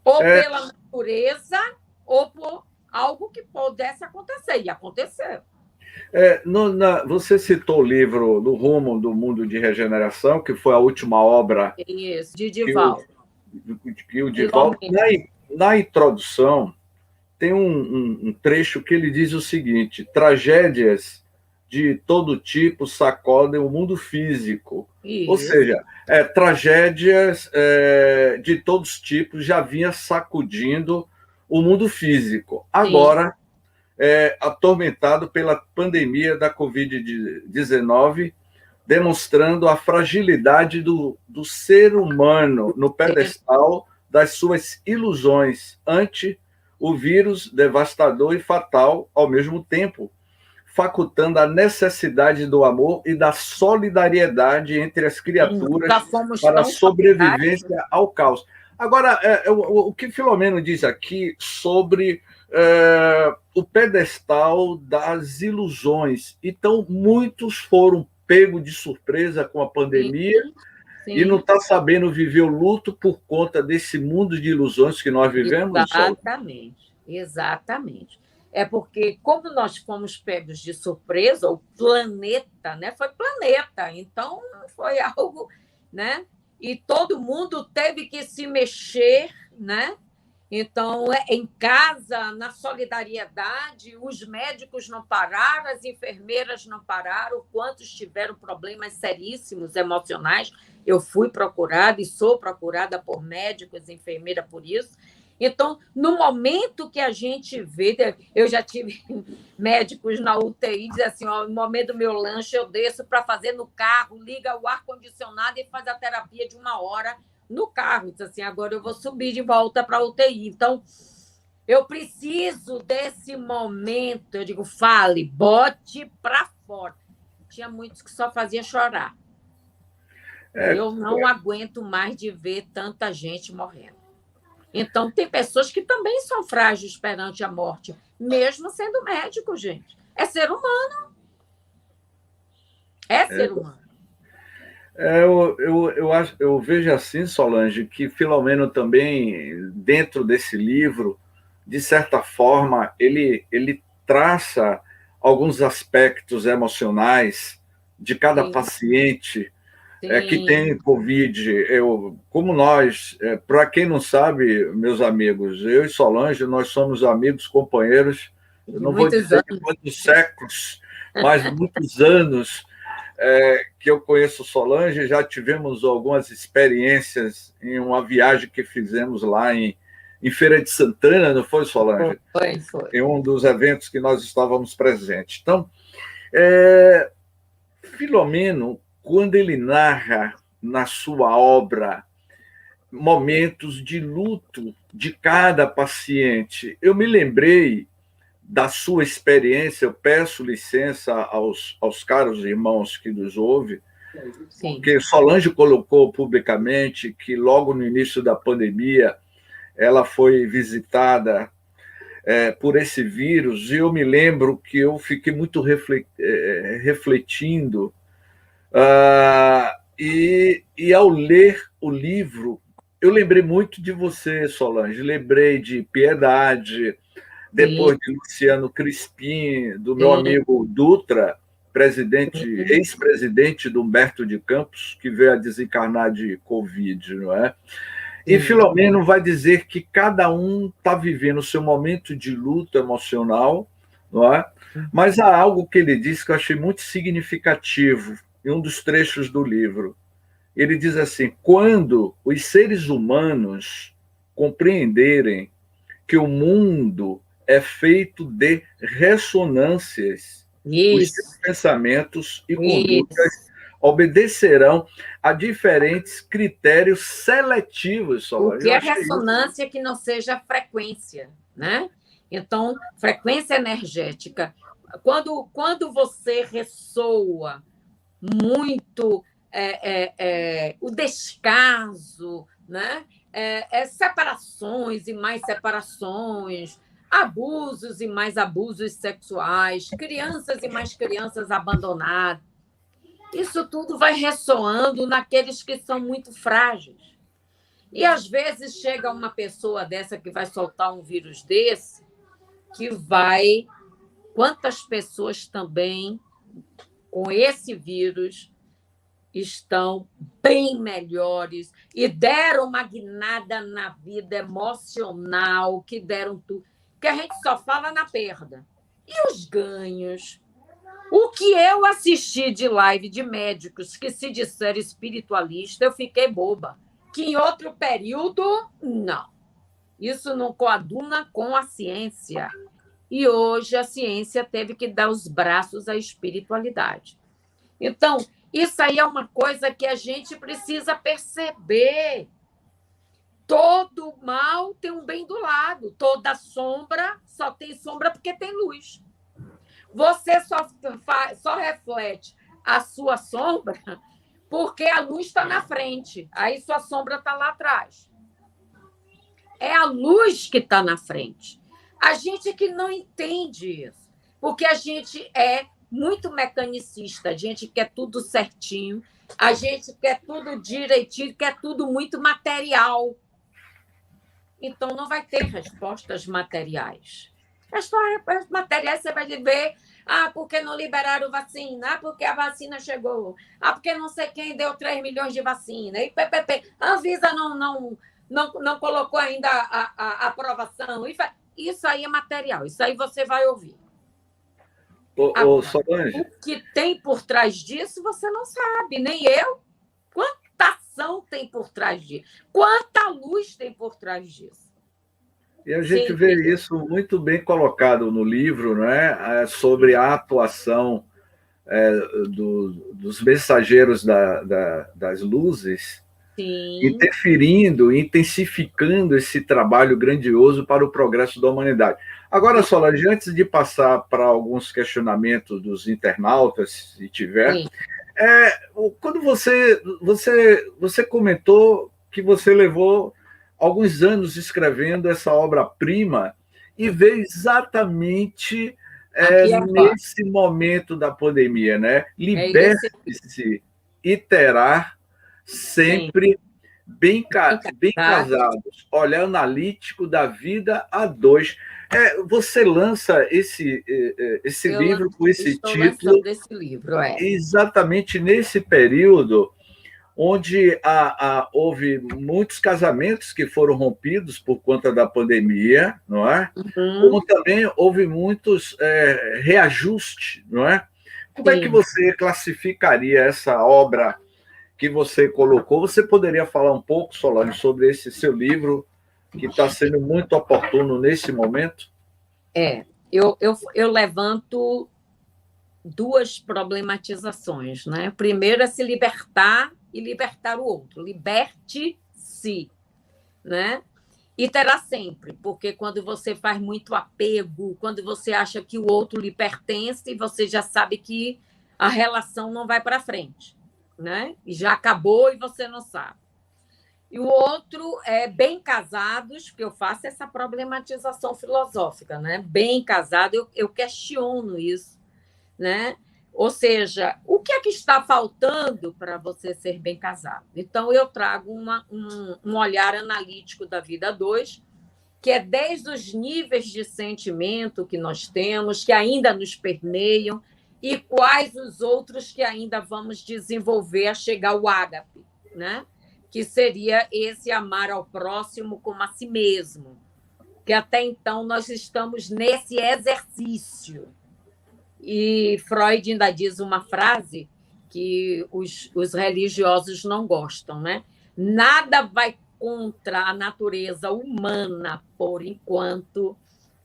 Ou pela natureza, ou por algo que pudesse acontecer. E aconteceu. Você citou o livro Do Rumo do Mundo de Regeneração, que foi a última obra... Isso, de Divaldo. Que o Divaldo... Na introdução, tem um trecho que ele diz o seguinte: tragédias de todo tipo sacodem o mundo físico. Isso. Ou seja, tragédias de todos os tipos já vinha sacudindo o mundo físico. Agora, atormentado pela pandemia da Covid-19, demonstrando a fragilidade do ser humano no pedestal das suas ilusões ante o vírus devastador e fatal ao mesmo tempo, facultando a necessidade do amor e da solidariedade entre as criaturas para a sobrevivência ao caos. Agora, o que Filomeno diz aqui sobre o pedestal das ilusões. Então, muitos foram pegos de surpresa com a pandemia e não está sabendo viver o luto por conta desse mundo de ilusões que nós vivemos, Sol? Exatamente, exatamente. É porque, como nós fomos pegos de surpresa, o planeta, né, foi planeta, então foi algo, né? E todo mundo teve que se mexer, né? Então, em casa, na solidariedade, os médicos não pararam, as enfermeiras não pararam, quantos tiveram problemas seríssimos emocionais. Eu fui procurada e sou procurada por médicos e enfermeira por isso. Então, no momento que a gente vê, eu já tive médicos na UTI dizendo assim, ó, no momento do meu lanche eu desço para fazer no carro, liga o ar-condicionado e faz a terapia de 1 hora no carro. Diz assim, agora eu vou subir de volta para a UTI. Então, eu preciso desse momento. Eu digo, fale, bote para fora. Tinha muitos que só fazia chorar. Eu não aguento mais de ver tanta gente morrendo. Então, tem pessoas que também são frágeis perante a morte, mesmo sendo médico, gente. É ser humano. É ser humano. Eu vejo assim, Solange, que Filomeno também, dentro desse livro, de certa forma, ele traça alguns aspectos emocionais de cada paciente que tem Covid. Como nós, para quem não sabe, meus amigos, eu e Solange, nós somos amigos, companheiros, eu não vou dizer de quantos séculos, mas muitos anos que eu conheço Solange. Já tivemos algumas experiências em uma viagem que fizemos lá em Feira de Santana, não foi, Solange? Foi. Em um dos eventos que nós estávamos presentes. Então, Filomeno, quando ele narra na sua obra momentos de luto de cada paciente, eu me lembrei da sua experiência. Eu peço licença aos caros irmãos que nos ouvem, porque Solange colocou publicamente que logo no início da pandemia ela foi visitada por esse vírus, e eu me lembro que eu fiquei muito refletindo, e ao ler o livro, eu lembrei muito de você, Solange, lembrei de Piedade, depois de Luciano Crispim, do meu amigo Dutra, ex-presidente do Humberto de Campos, que veio a desencarnar de Covid, não é? E Filomeno vai dizer que cada um está vivendo o seu momento de luto emocional, não é? Mas há algo que ele diz que eu achei muito significativo em um dos trechos do livro. Ele diz assim: quando os seres humanos compreenderem que o mundo é feito de ressonâncias, os seus pensamentos e condutas obedecerão a diferentes critérios seletivos. O que é ressonância que não seja frequência, né? Então, frequência energética. Quando você ressoa muito o descaso, né? Separações e mais separações, abusos e mais abusos sexuais, crianças e mais crianças abandonadas. Isso tudo vai ressoando naqueles que são muito frágeis. E, às vezes, chega uma pessoa dessa que vai soltar um vírus desse, que vai... Quantas pessoas também, com esse vírus, estão bem melhores e deram uma guinada na vida emocional, que deram tudo, que a gente só fala na perda. E os ganhos? O que eu assisti de live de médicos que se disseram espiritualista, eu fiquei boba. Que em outro período, não. Isso não coaduna com a ciência. E hoje a ciência teve que dar os braços à espiritualidade. Então, isso aí é uma coisa que a gente precisa perceber. Todo mal tem um bem do lado. Toda sombra só tem sombra porque tem luz. Você só reflete a sua sombra porque a luz está na frente. Aí sua sombra está lá atrás. É a luz que está na frente. A gente que não entende isso, porque a gente é muito mecanicista, a gente quer tudo certinho, a gente quer tudo direitinho, quer tudo muito material. Então, não vai ter respostas materiais. Respostas materiais você vai ver, porque não liberaram vacina, porque a vacina chegou, porque não sei quem deu 3 milhões de vacina, e PPP. A Anvisa não colocou ainda a aprovação. Isso aí é material, isso aí você vai ouvir. Agora, Solange, o que tem por trás disso, você não sabe, nem eu. Quanta ação tem por trás disso? Quanta luz tem por trás disso? e a gente vê isso muito bem colocado no livro, não é? Sobre a atuação dos mensageiros das luzes, Sim. interferindo, intensificando esse trabalho grandioso para o progresso da humanidade. Agora, Solange, antes de passar para alguns questionamentos dos internautas, se tiver, quando você comentou que você levou alguns anos escrevendo essa obra-prima e veio exatamente nesse momento da pandemia, né? Liberte-se e terá sempre bem casados, olhar analítico da vida a dois. Você lança esse livro com esse título esse livro, exatamente nesse período onde houve muitos casamentos que foram rompidos por conta da pandemia, não é? Como também houve muitos reajustes, não é? Como é que você classificaria essa obra que você colocou? Você poderia falar um pouco, Solange, sobre esse seu livro, que está sendo muito oportuno nesse momento? Eu levanto duas problematizações, né? Primeiro é se libertar e libertar o outro. Liberte-se, né? E terá sempre, porque quando você faz muito apego, quando você acha que o outro lhe pertence, você já sabe que a relação não vai para frente, né? E já acabou e você não sabe. E o outro é bem casados, porque eu faço essa problematização filosófica, né? Bem casado, eu questiono isso, né? Ou seja, o que é que está faltando para você ser bem casado? Então, eu trago um olhar analítico da vida 2, que é desde os níveis de sentimento que nós temos, que ainda nos permeiam, e quais os outros que ainda vamos desenvolver a chegar ao ágape, né? Que seria esse amar ao próximo como a si mesmo, que até então nós estamos nesse exercício. E Freud ainda diz uma frase que os religiosos não gostam, né? Nada vai contra a natureza humana, por enquanto,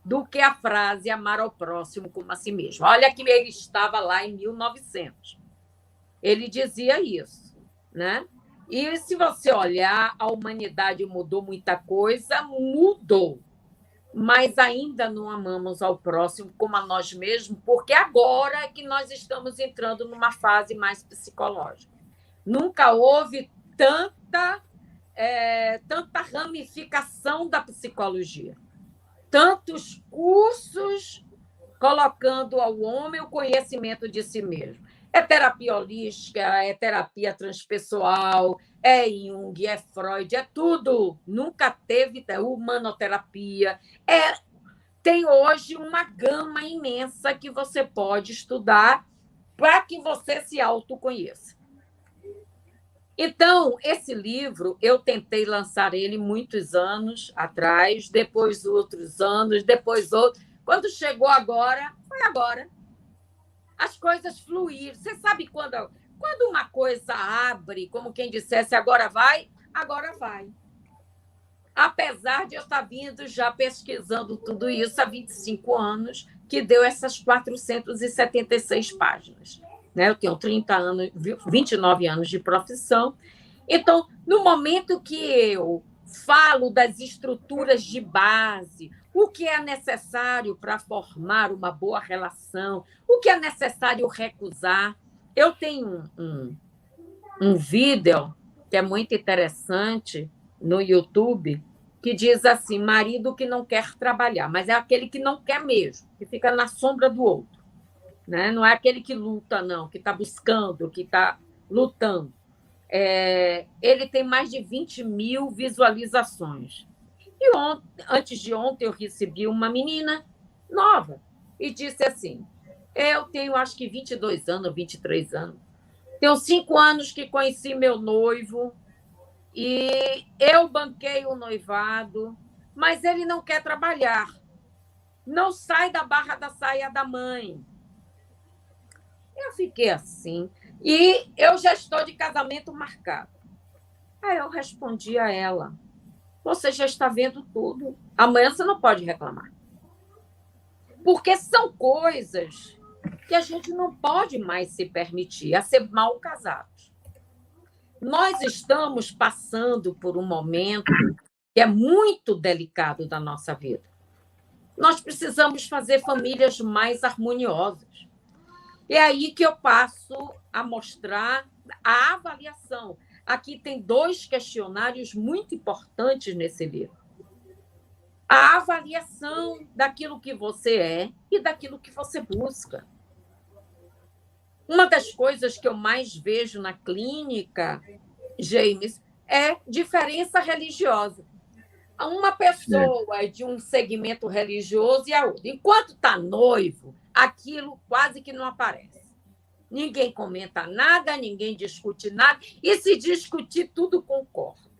do que a frase amar ao próximo como a si mesmo. Olha que ele estava lá em 1900. Ele dizia isso, né? E se você olhar, a humanidade mudou muita coisa, mudou. Mas ainda não amamos ao próximo como a nós mesmos, porque agora é que nós estamos entrando numa fase mais psicológica. Nunca houve tanta ramificação da psicologia, tantos cursos colocando ao homem o conhecimento de si mesmo. É terapia holística, é terapia transpessoal, é Jung, é Freud, é tudo. Nunca teve humanoterapia. Tem hoje uma gama imensa que você pode estudar para que você se autoconheça. Então, esse livro, eu tentei lançar ele muitos anos atrás, depois outros anos, depois outros. Quando chegou agora, foi agora. As coisas fluíram. Você sabe quando uma coisa abre, como quem dissesse agora vai, apesar de eu estar vindo já pesquisando tudo isso há 25 anos, que deu essas 476 páginas. Né? Eu tenho 29 anos de profissão. Então, no momento que eu falo das estruturas de base, o que é necessário para formar uma boa relação, o que é necessário recusar. Eu tenho um vídeo que é muito interessante no YouTube, que diz assim, marido que não quer trabalhar, mas é aquele que não quer mesmo, que fica na sombra do outro, né? Não é aquele que luta, não, que está buscando, que está lutando. Ele tem mais de 20 mil visualizações. E antes de ontem, eu recebi uma menina nova e disse assim, eu tenho acho que 22 anos, 23 anos, tenho 5 anos que conheci meu noivo e eu banquei o noivado, mas ele não quer trabalhar, não sai da barra da saia da mãe. Eu fiquei assim, e eu já estou de casamento marcado. Aí eu respondi a ela, você já está vendo tudo, amanhã você não pode reclamar. Porque são coisas que a gente não pode mais se permitir, a ser mal casados. Nós estamos passando por um momento que é muito delicado da nossa vida. Nós precisamos fazer famílias mais harmoniosas. É aí que eu passo a mostrar a avaliação. Aqui tem 2 questionários muito importantes nesse livro. A avaliação daquilo que você é e daquilo que você busca. Uma das coisas que eu mais vejo na clínica, James, é diferença religiosa. Uma pessoa é de um segmento religioso e a outra. Enquanto está noivo, aquilo quase que não aparece. Ninguém comenta nada, ninguém discute nada, e se discutir, tudo concorda.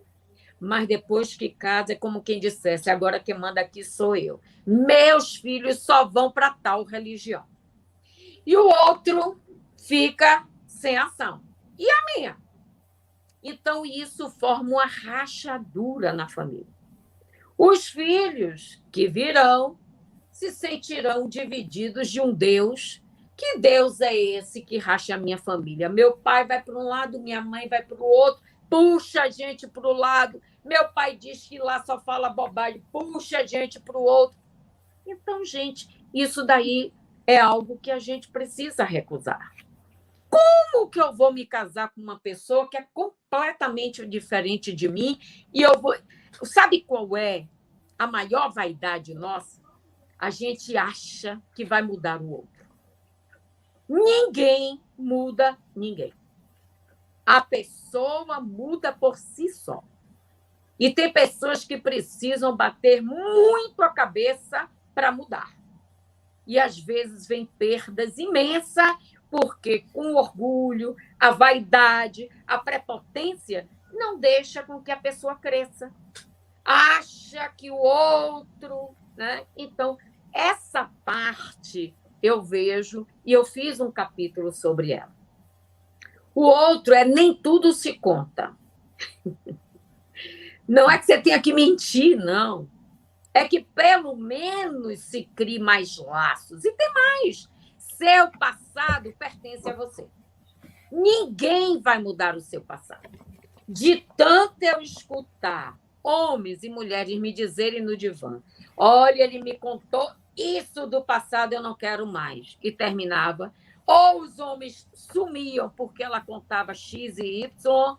Mas depois que casa, é como quem dissesse, agora quem manda aqui sou eu. Meus filhos só vão para tal religião. E o outro fica sem ação. E a minha? Então, isso forma uma rachadura na família. Os filhos que virão se sentirão divididos de um Deus. Que Deus é esse que racha a minha família? Meu pai vai para um lado, minha mãe vai para o outro, puxa a gente para o lado. Meu pai diz que lá só fala bobagem, puxa a gente para o outro. Então, gente, isso daí é algo que a gente precisa recusar. Como que eu vou me casar com uma pessoa que é completamente diferente de mim e eu vou... Sabe qual é a maior vaidade nossa? A gente acha que vai mudar o outro. Ninguém muda ninguém. A pessoa muda por si só. E tem pessoas que precisam bater muito a cabeça para mudar. E, às vezes, vem perdas imensas, porque com o orgulho, a vaidade, a prepotência, não deixa com que a pessoa cresça. Acha que o outro... Né? Então, essa parte eu vejo, e eu fiz um capítulo sobre ela. O outro é nem tudo se conta. Não é que você tenha que mentir, não. É que, pelo menos, se crie mais laços. E tem mais. Seu passado pertence a você. Ninguém vai mudar o seu passado. De tanto eu escutar homens e mulheres me dizerem no divã, olha, ele me contou isso do passado, eu não quero mais. E terminava. Ou os homens sumiam porque ela contava X e Y.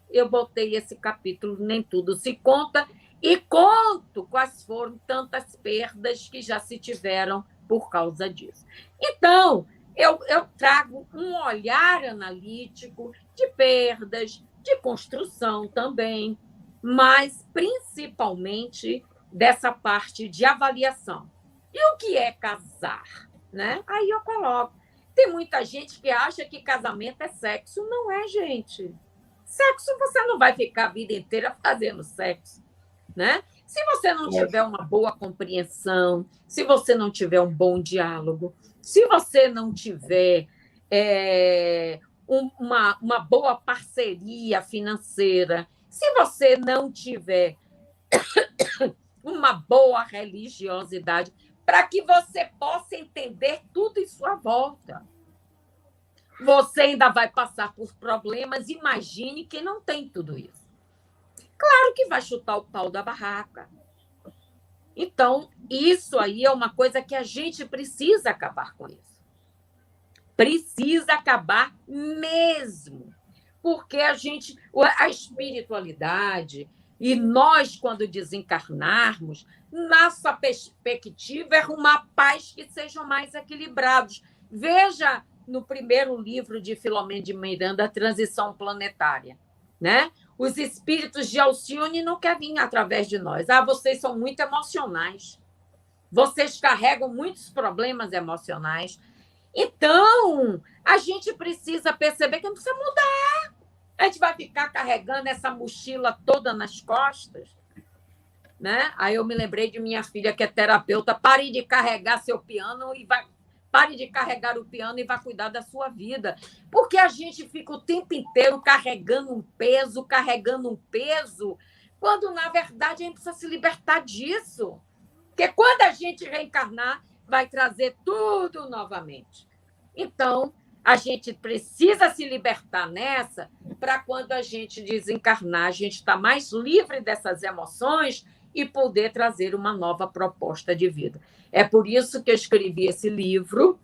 Eu botei esse capítulo, Nem Tudo Se Conta, e conto quais foram tantas perdas que já se tiveram por causa disso. Então, eu trago um olhar analítico de perdas, de construção também, mas principalmente dessa parte de avaliação. E o que é casar? Né? Aí eu coloco. Tem muita gente que acha que casamento é sexo. Não é, gente. Sexo, você não vai ficar a vida inteira fazendo sexo. Né? Se você não tiver uma boa compreensão, se você não tiver um bom diálogo, se você não tiver uma boa parceria financeira, se você não tiver uma boa religiosidade, para que você possa entender tudo em sua volta. Você ainda vai passar por problemas, imagine quem não tem tudo isso. Claro que vai chutar o pau da barraca. Então, isso aí é uma coisa que a gente precisa acabar com isso. Precisa acabar mesmo. Porque a espiritualidade, E nós, quando desencarnarmos, nossa perspectiva é arrumar pais que sejam mais equilibrados. Veja no primeiro livro de Filomeno de Miranda, A Transição Planetária, né? Os espíritos de Alcione não querem vir através de nós. Vocês são muito emocionais. Vocês carregam muitos problemas emocionais. Então, a gente precisa perceber que não precisa mudar. A gente vai ficar carregando essa mochila toda nas costas, né? Aí eu me lembrei de minha filha, que é terapeuta. Pare de carregar seu piano e vai... Pare de carregar o piano e vá cuidar da sua vida. Porque a gente fica o tempo inteiro carregando um peso, quando, na verdade, a gente precisa se libertar disso. Porque quando a gente reencarnar, vai trazer tudo novamente. Então, a gente precisa se libertar nessa, para quando a gente desencarnar, a gente estar mais livre dessas emoções e poder trazer uma nova proposta de vida. É por isso que eu escrevi esse livro,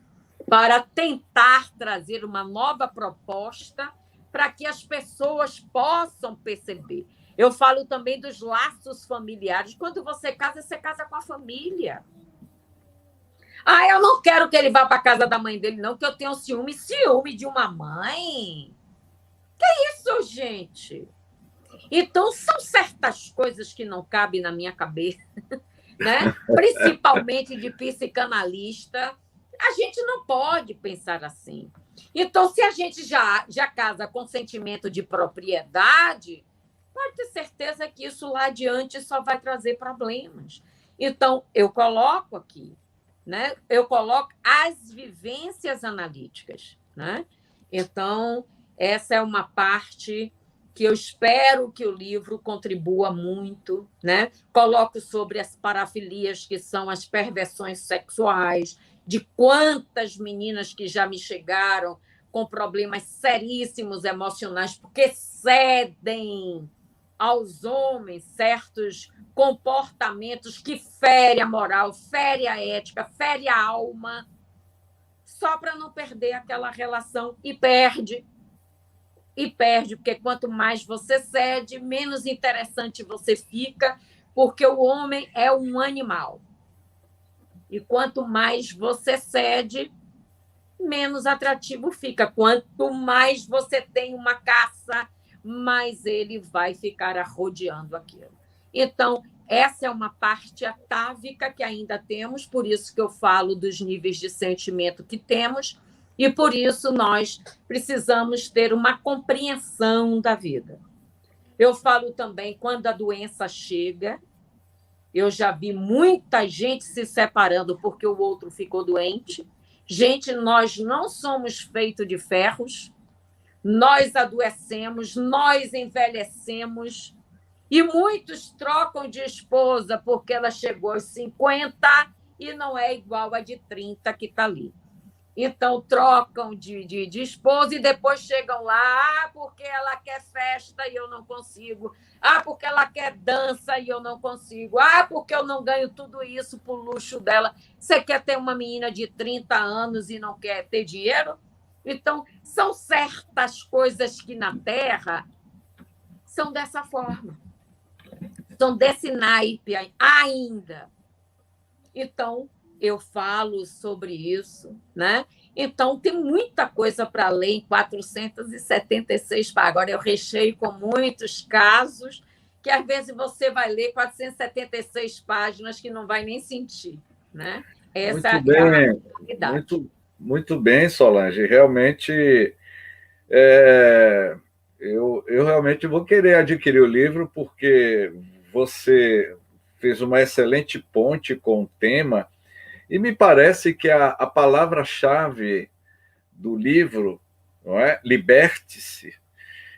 para tentar trazer uma nova proposta para que as pessoas possam perceber. Eu falo também dos laços familiares. Quando você casa com a família. Eu não quero que ele vá para a casa da mãe dele, não, que eu tenho ciúme de uma mãe. Que isso, gente? Então, são certas coisas que não cabem na minha cabeça, né? Principalmente de psicanalista. A gente não pode pensar assim. Então, se a gente já casa com sentimento de propriedade, pode ter certeza que isso lá adiante só vai trazer problemas. Então, eu coloco aqui, né? Eu coloco as vivências analíticas, né? Então, essa é uma parte que eu espero que o livro contribua muito, né? Coloco sobre as parafilias, que são as perversões sexuais, de quantas meninas que já me chegaram com problemas seríssimos emocionais, porque cedem aos homens certos comportamentos que ferem a moral, ferem a ética, ferem a alma, só para não perder aquela relação, e perde, porque quanto mais você cede, menos interessante você fica, porque o homem é um animal. E quanto mais você cede, menos atrativo fica. Quanto mais você tem uma caça, mais ele vai ficar rodeando aquilo. Então, essa é uma parte atávica que ainda temos, por isso que eu falo dos níveis de sentimento que temos, e por isso nós precisamos ter uma compreensão da vida. Eu falo também, quando a doença chega, eu já vi muita gente se separando porque o outro ficou doente. Gente, nós não somos feitos de ferros, nós adoecemos, nós envelhecemos, e muitos trocam de esposa porque ela chegou aos 50 e não é igual a de 30 que está ali. Então, trocam de esposa e depois chegam lá, porque ela quer festa e eu não consigo. Porque ela quer dança e eu não consigo. Porque eu não ganho tudo isso por luxo dela. Você quer ter uma menina de 30 anos e não quer ter dinheiro? Então, são certas coisas que na Terra são dessa forma. São desse naipe ainda. Então, eu falo sobre isso, né? Então, tem muita coisa para ler em 476 páginas. Agora, eu recheio com muitos casos que, às vezes, você vai ler 476 páginas que não vai nem sentir, né? Essa muito bem, é a realidade. Muito bem, Solange. Realmente, eu realmente vou querer adquirir o livro, porque você fez uma excelente ponte com o tema. E me parece que a palavra-chave do livro, não é? Liberte-se.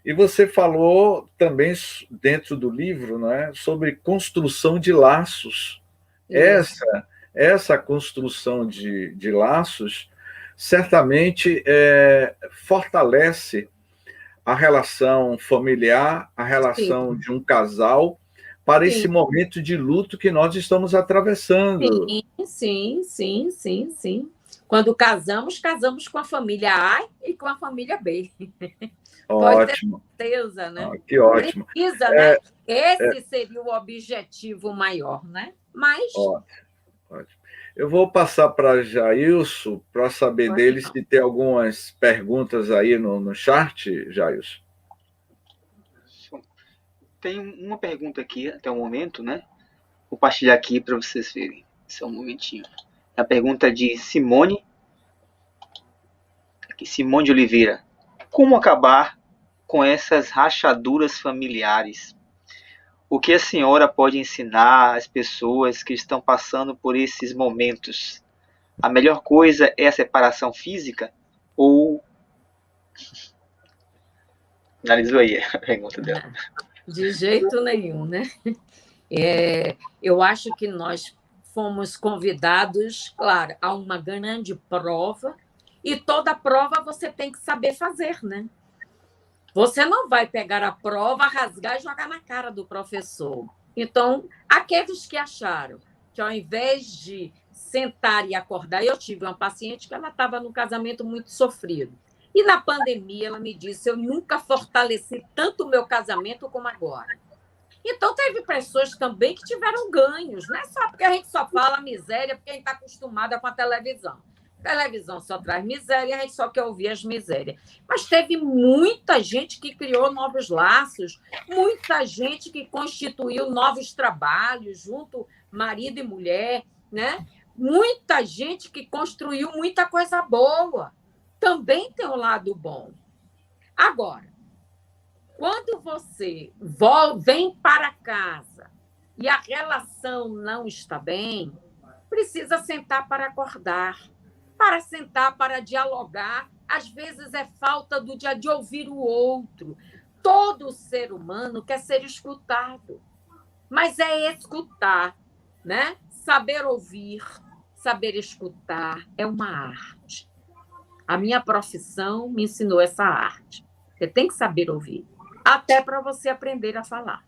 E você falou também dentro do livro, não é? Sobre construção de laços. Essa construção de laços certamente fortalece a relação familiar, a relação de um casal, para esse momento de luto que nós estamos atravessando. Sim. Quando casamos com a família A e com a família B. Ótimo. Pode ter certeza, né? Que ótimo. Precisa, né? Esse seria o objetivo maior, né? Mas... Ótimo, ótimo. Eu vou passar para Jailson para saber dele se tem algumas perguntas aí no chat, Jailson. Tem uma pergunta aqui até o momento, né? Vou compartilhar aqui para vocês verem. Só um momentinho. A pergunta de Simone. Aqui, Simone de Oliveira. Como acabar com essas rachaduras familiares? O que a senhora pode ensinar às pessoas que estão passando por esses momentos? A melhor coisa é a separação física ou... Analisou aí a pergunta dela. De jeito nenhum, né? Eu acho que nós fomos convidados, claro, a uma grande prova, e toda prova você tem que saber fazer, né? Você não vai pegar a prova, rasgar e jogar na cara do professor. Então, aqueles que acharam que ao invés de sentar e acordar, eu tive uma paciente que ela estava num casamento muito sofrido. E na pandemia ela me disse, eu nunca fortaleci tanto o meu casamento como agora. Então, teve pessoas também que tiveram ganhos, não é só porque a gente só fala miséria, porque a gente está acostumada com a televisão. A televisão só traz miséria, a gente só quer ouvir as misérias. Mas teve muita gente que criou novos laços, muita gente que constituiu novos trabalhos junto marido e mulher, né? Muita gente que construiu muita coisa boa. Também tem um lado bom. Agora, quando você vem para casa e a relação não está bem, precisa sentar para acordar, para sentar para dialogar. Às vezes é falta do dia de ouvir o outro. Todo ser humano quer ser escutado, mas é escutar, né? Saber ouvir, saber escutar é uma arte. A minha profissão me ensinou essa arte. Você tem que saber ouvir, até para você aprender a falar.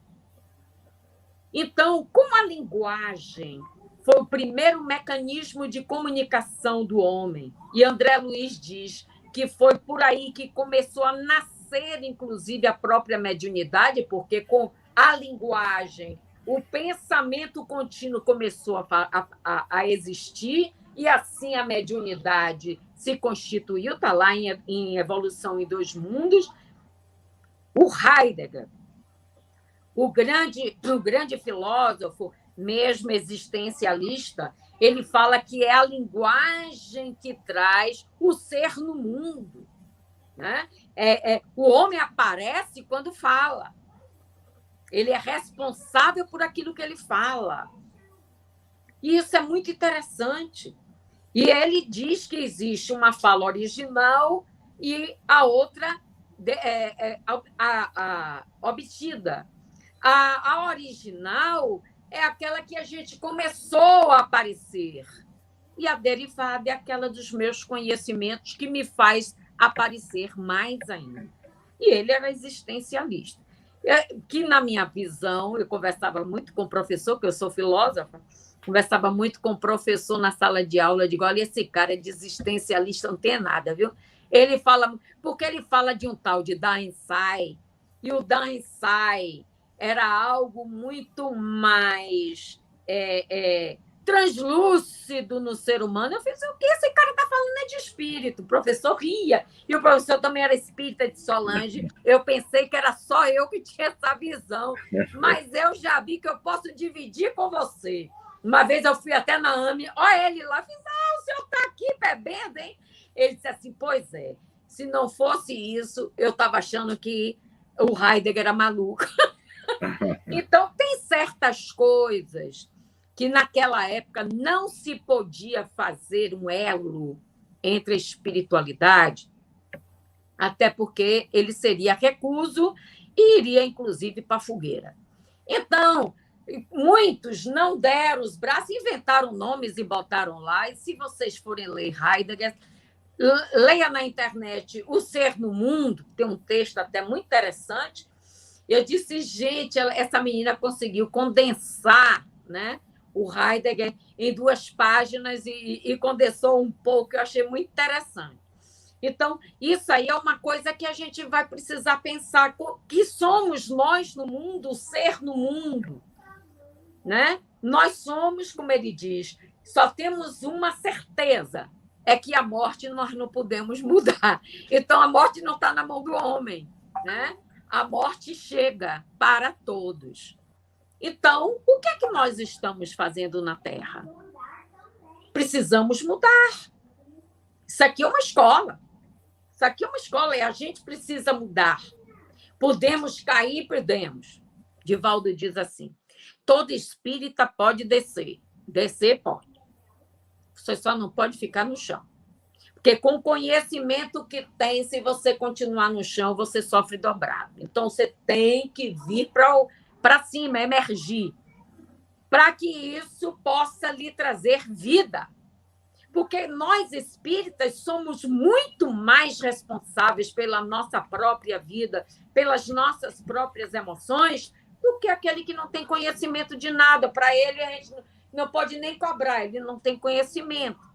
Então, como a linguagem foi o primeiro mecanismo de comunicação do homem, e André Luiz diz que foi por aí que começou a nascer, inclusive, a própria mediunidade, porque com a linguagem, o pensamento contínuo começou a existir, e assim a mediunidade se constituiu, está lá em Evolução em Dois Mundos. O Heidegger, o grande filósofo, mesmo existencialista, ele fala que é a linguagem que traz o ser no mundo, né? O homem aparece quando fala. Ele é responsável por aquilo que ele fala. E isso é muito interessante. E ele diz que existe uma fala original e a outra obtida. A original é aquela que a gente começou a aparecer. E a derivada é aquela dos meus conhecimentos que me faz aparecer mais ainda. E ele era existencialista. Que, na minha visão, eu conversava muito com o professor, que eu sou filósofa, conversava muito com o professor na sala de aula, eu digo, olha, esse cara é de existencialista, não tem nada, viu? Ele fala, porque ele fala de um tal de Dasein, e o Dasein era algo muito mais translúcido no ser humano. Eu fiz, o que esse cara está falando é de espírito? O professor ria, e o professor também era espírita de Solange. Eu pensei que era só eu que tinha essa visão, mas eu já vi que eu posso dividir com você. Uma vez eu fui até na AME, olha ele lá, fiz, o senhor está aqui bebendo, hein? Ele disse assim, pois é, se não fosse isso, eu estava achando que o Heidegger era maluco. Então, tem certas coisas que naquela época não se podia fazer um elo entre a espiritualidade, até porque ele seria recuso e iria, inclusive, para a fogueira. Então, muitos não deram os braços, inventaram nomes e botaram lá, e se vocês forem ler Heidegger, leia na internet O Ser no Mundo, tem um texto até muito interessante. Eu disse, gente, essa menina conseguiu condensar, né, o Heidegger em 2 páginas e condensou um pouco, eu achei muito interessante. Então, isso aí é uma coisa que a gente vai precisar pensar, que somos nós no mundo, o ser no mundo, né? Nós somos, como ele diz, só temos uma certeza, é que a morte nós não podemos mudar. Então, a morte não está na mão do homem, né? A morte chega para todos. Então, o que é que nós estamos fazendo na Terra? Precisamos mudar. Isso aqui é uma escola. Isso aqui é uma escola e a gente precisa mudar. Podemos cair, podemos. Divaldo diz assim, todo espírita pode descer. Descer pode. Você só não pode ficar no chão. Porque com o conhecimento que tem, se você continuar no chão, você sofre dobrado. Então, você tem que vir para cima, emergir, para que isso possa lhe trazer vida. Porque nós, espíritas, somos muito mais responsáveis pela nossa própria vida, pelas nossas próprias emoções, do que aquele que não tem conhecimento de nada. Para ele, a gente não pode nem cobrar, ele não tem conhecimento.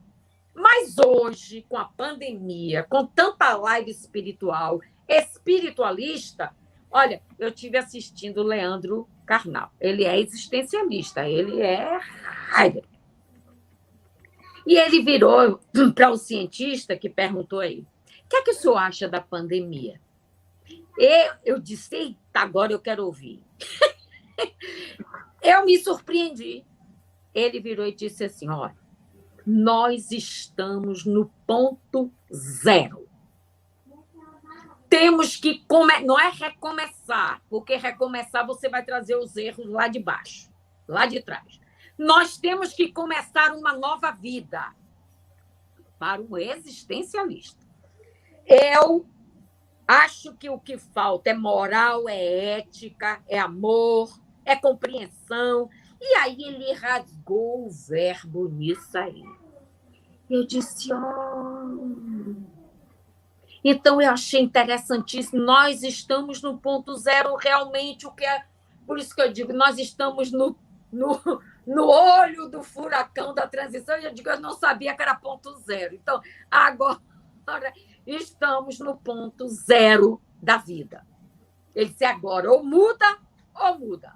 Mas hoje, com a pandemia, com tanta live espiritual, espiritualista, olha, eu estive assistindo o Leandro Carnal. Ele é existencialista, ele é Heidegger. E ele virou para o cientista que perguntou aí, o que é que o senhor acha da pandemia? Eu disse, eita, agora eu quero ouvir. Eu me surpreendi. Ele virou e disse assim, olha, nós estamos no ponto zero. Temos que... Não é recomeçar, porque recomeçar você vai trazer os erros lá de baixo, lá de trás. Nós temos que começar uma nova vida para um existencialista. Eu acho que o que falta é moral, é ética, é amor, é compreensão. E aí ele rasgou o verbo nisso aí. Eu disse, Então eu achei interessantíssimo. Nós estamos no ponto zero realmente, o que é... Por isso que eu digo, nós estamos no olho do furacão da transição. Eu digo, eu não sabia que era ponto zero. Então, agora estamos no ponto zero da vida. Ele disse, agora, ou muda, ou muda.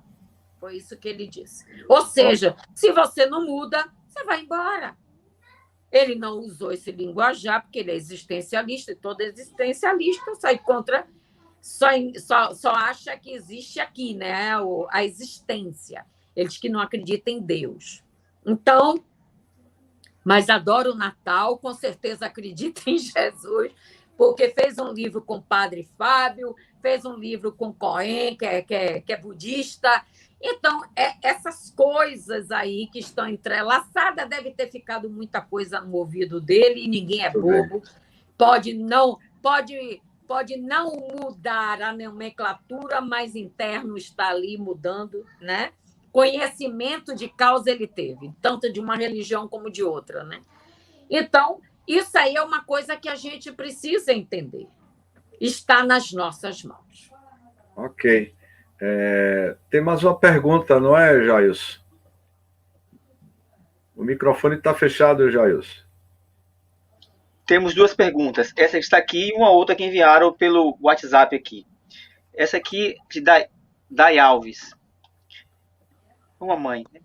Foi isso que ele disse. Ou seja, se você não muda, você vai embora. Ele não usou esse linguajar, porque ele é existencialista, e todo existencialista sai contra... Só acha que existe aqui, né? A existência. Eles que não acreditam em Deus. Então, mas adora o Natal, com certeza acredita em Jesus, porque fez um livro com o Padre Fábio, fez um livro com Cohen, que é budista. Então, essas coisas aí que estão entrelaçadas, deve ter ficado muita coisa no ouvido dele, e ninguém é bobo. Pode não mudar a nomenclatura, mas interno está ali mudando, né? Conhecimento de causa ele teve, tanto de uma religião como de outra, né? Então, isso aí é uma coisa que a gente precisa entender. Está nas nossas mãos. Ok. Tem mais uma pergunta, não é, Jailson? O microfone está fechado, Jailson. Temos duas perguntas. Essa que está aqui e uma outra que enviaram pelo WhatsApp aqui. Essa aqui de Dai Alves. Uma mãe, né?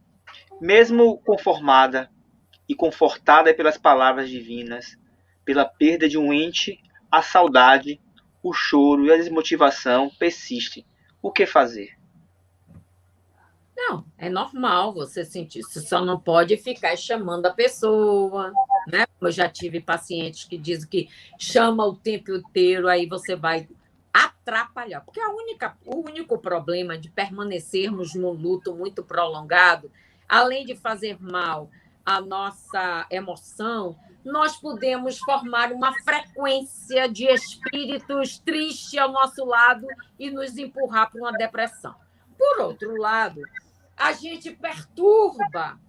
Mesmo conformada e confortada pelas palavras divinas, pela perda de um ente, a saudade, o choro e a desmotivação persistem. O que fazer? Não, é normal você sentir. Você só não pode ficar chamando a pessoa, né? Eu já tive pacientes que dizem que chama o tempo inteiro, aí você vai atrapalhar. Porque o único problema de permanecermos no luto muito prolongado, além de fazer mal à nossa emoção, nós podemos formar uma frequência de espíritos tristes ao nosso lado e nos empurrar para uma depressão. Por outro lado, a gente perturba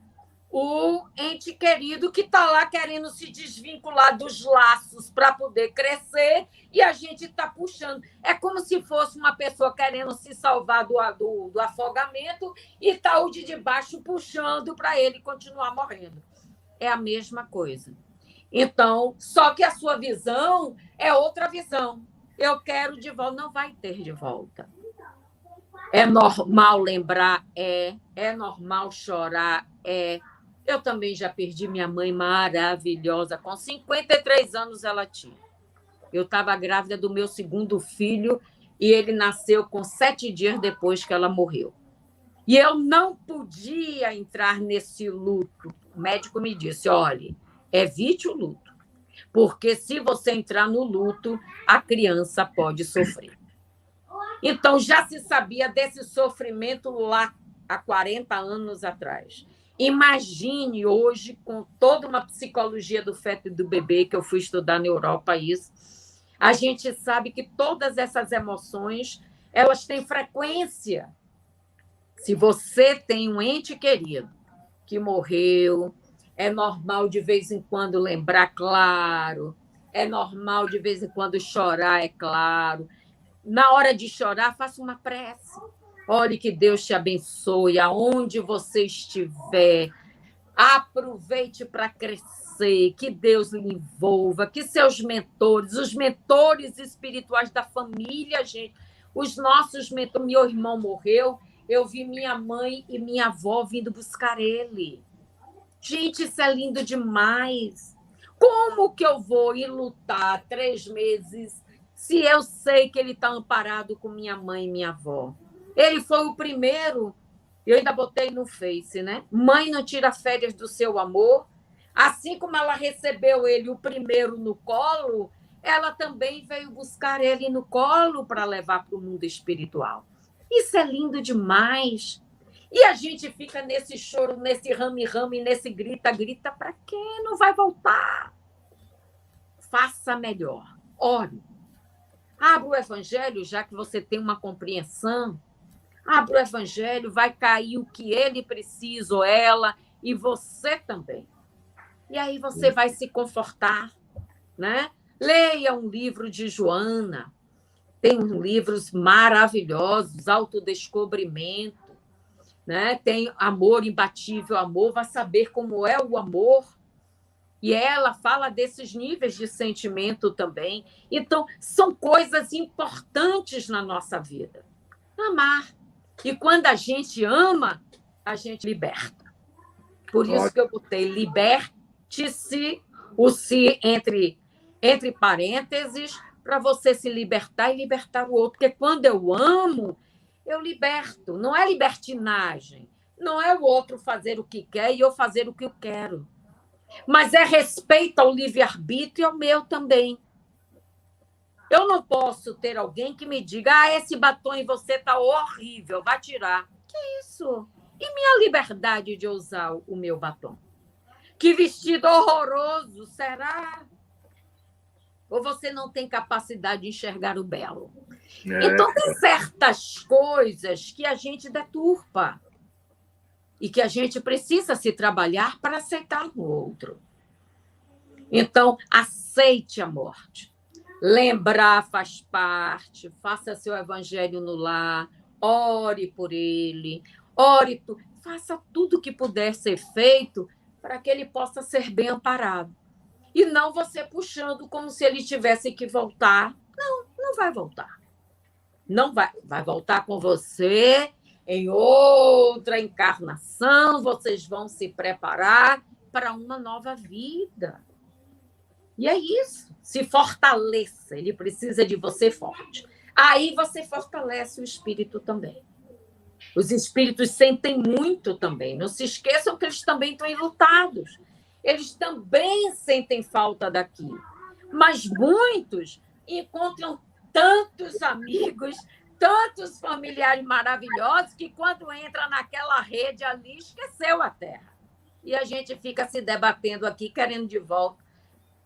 o ente querido que está lá querendo se desvincular dos laços para poder crescer e a gente está puxando. É como se fosse uma pessoa querendo se salvar do afogamento e está o de baixo puxando para ele continuar morrendo. É a mesma coisa. Então, só que a sua visão é outra visão. Eu quero de volta, não vai ter de volta. É normal lembrar? É normal chorar? Eu também já perdi minha mãe maravilhosa, com 53 anos ela tinha. Eu estava grávida do meu segundo filho e ele nasceu com 7 dias depois que ela morreu. E eu não podia entrar nesse luto. O médico me disse, olha, evite o luto, porque se você entrar no luto, a criança pode sofrer. Então, já se sabia desse sofrimento lá há 40 anos atrás. Imagine hoje, com toda uma psicologia do feto e do bebê, que eu fui estudar na Europa, isso, a gente sabe que todas essas emoções, elas têm frequência. Se você tem um ente querido que morreu, é normal de vez em quando lembrar, claro. É normal de vez em quando chorar, é claro. Na hora de chorar, faça uma prece. Ore que Deus te abençoe, aonde você estiver. Aproveite para crescer, que Deus lhe envolva, que seus mentores, os mentores espirituais da família, gente, os nossos mentores. Meu irmão morreu, eu vi minha mãe e minha avó vindo buscar ele. Gente, isso é lindo demais. Como que eu vou ir lutar 3 meses se eu sei que ele está amparado com minha mãe e minha avó? Ele foi o primeiro, eu ainda botei no Face, né? Mãe não tira férias do seu amor. Assim como ela recebeu ele o primeiro no colo, ela também veio buscar ele no colo para levar para o mundo espiritual. Isso é lindo demais. E a gente fica nesse choro, nesse rame-rame, nesse grita-grita, para quê? Não vai voltar. Faça melhor. Ore. Abra o evangelho, já que você tem uma compreensão. Abra o evangelho, vai cair o que ele precisa, ou ela, e você também. E aí você vai se confortar, né? Leia um livro de Joana. Tem livros maravilhosos, autodescobrimento, né? Tem Amor Imbatível, Amor, vai saber como é o amor. E ela fala desses níveis de sentimento também. Então, são coisas importantes na nossa vida. Amar. E quando a gente ama, a gente liberta. Por isso que eu botei liberte-se, o se entre parênteses, para você se libertar e libertar o outro. Porque quando eu amo, eu liberto. Não é libertinagem. Não é o outro fazer o que quer e eu fazer o que eu quero. Mas é respeito ao livre-arbítrio e ao meu também. Eu não posso ter alguém que me diga esse batom em você está horrível, vai tirar. Que isso? E minha liberdade de usar o meu batom? Que vestido horroroso, será? Ou você não tem capacidade de enxergar o belo? Então, tem certas coisas que a gente deturpa e que a gente precisa se trabalhar para aceitar o outro. Então, aceite a morte. Lembrar faz parte, faça seu evangelho no lar, ore por ele, faça tudo o que puder ser feito para que ele possa ser bem amparado. E não você puxando como se ele tivesse que voltar. Não vai voltar. Não vai. Vai voltar com você em outra encarnação, vocês vão se preparar para uma nova vida. E é isso. Se fortaleça. Ele precisa de você forte. Aí você fortalece o espírito também. Os espíritos sentem muito também. Não se esqueçam que eles também estão enlutados. Eles também sentem falta daqui. Mas muitos encontram tantos amigos, tantos familiares maravilhosos, que quando entra naquela rede ali, esqueceu a terra. E a gente fica se debatendo aqui, querendo de volta.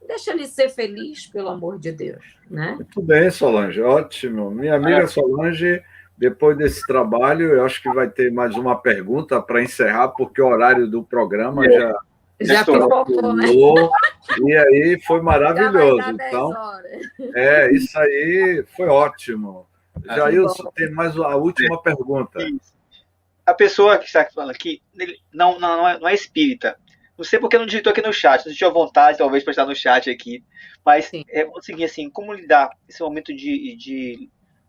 Deixa ele ser feliz, pelo amor de Deus, né? Muito bem, Solange, ótimo. Minha amiga Solange, depois desse trabalho, eu acho que vai ter mais uma pergunta para encerrar, porque o horário do programa já pipocou, né? E aí foi maravilhoso. Então, isso aí foi ótimo. Jailson, tem mais a última pergunta. A pessoa que está falando aqui não é espírita. Não sei porque não digitou aqui no chat, não sentiu a vontade, talvez, para estar no chat aqui. Mas vamos seguir assim, como lidar esse momento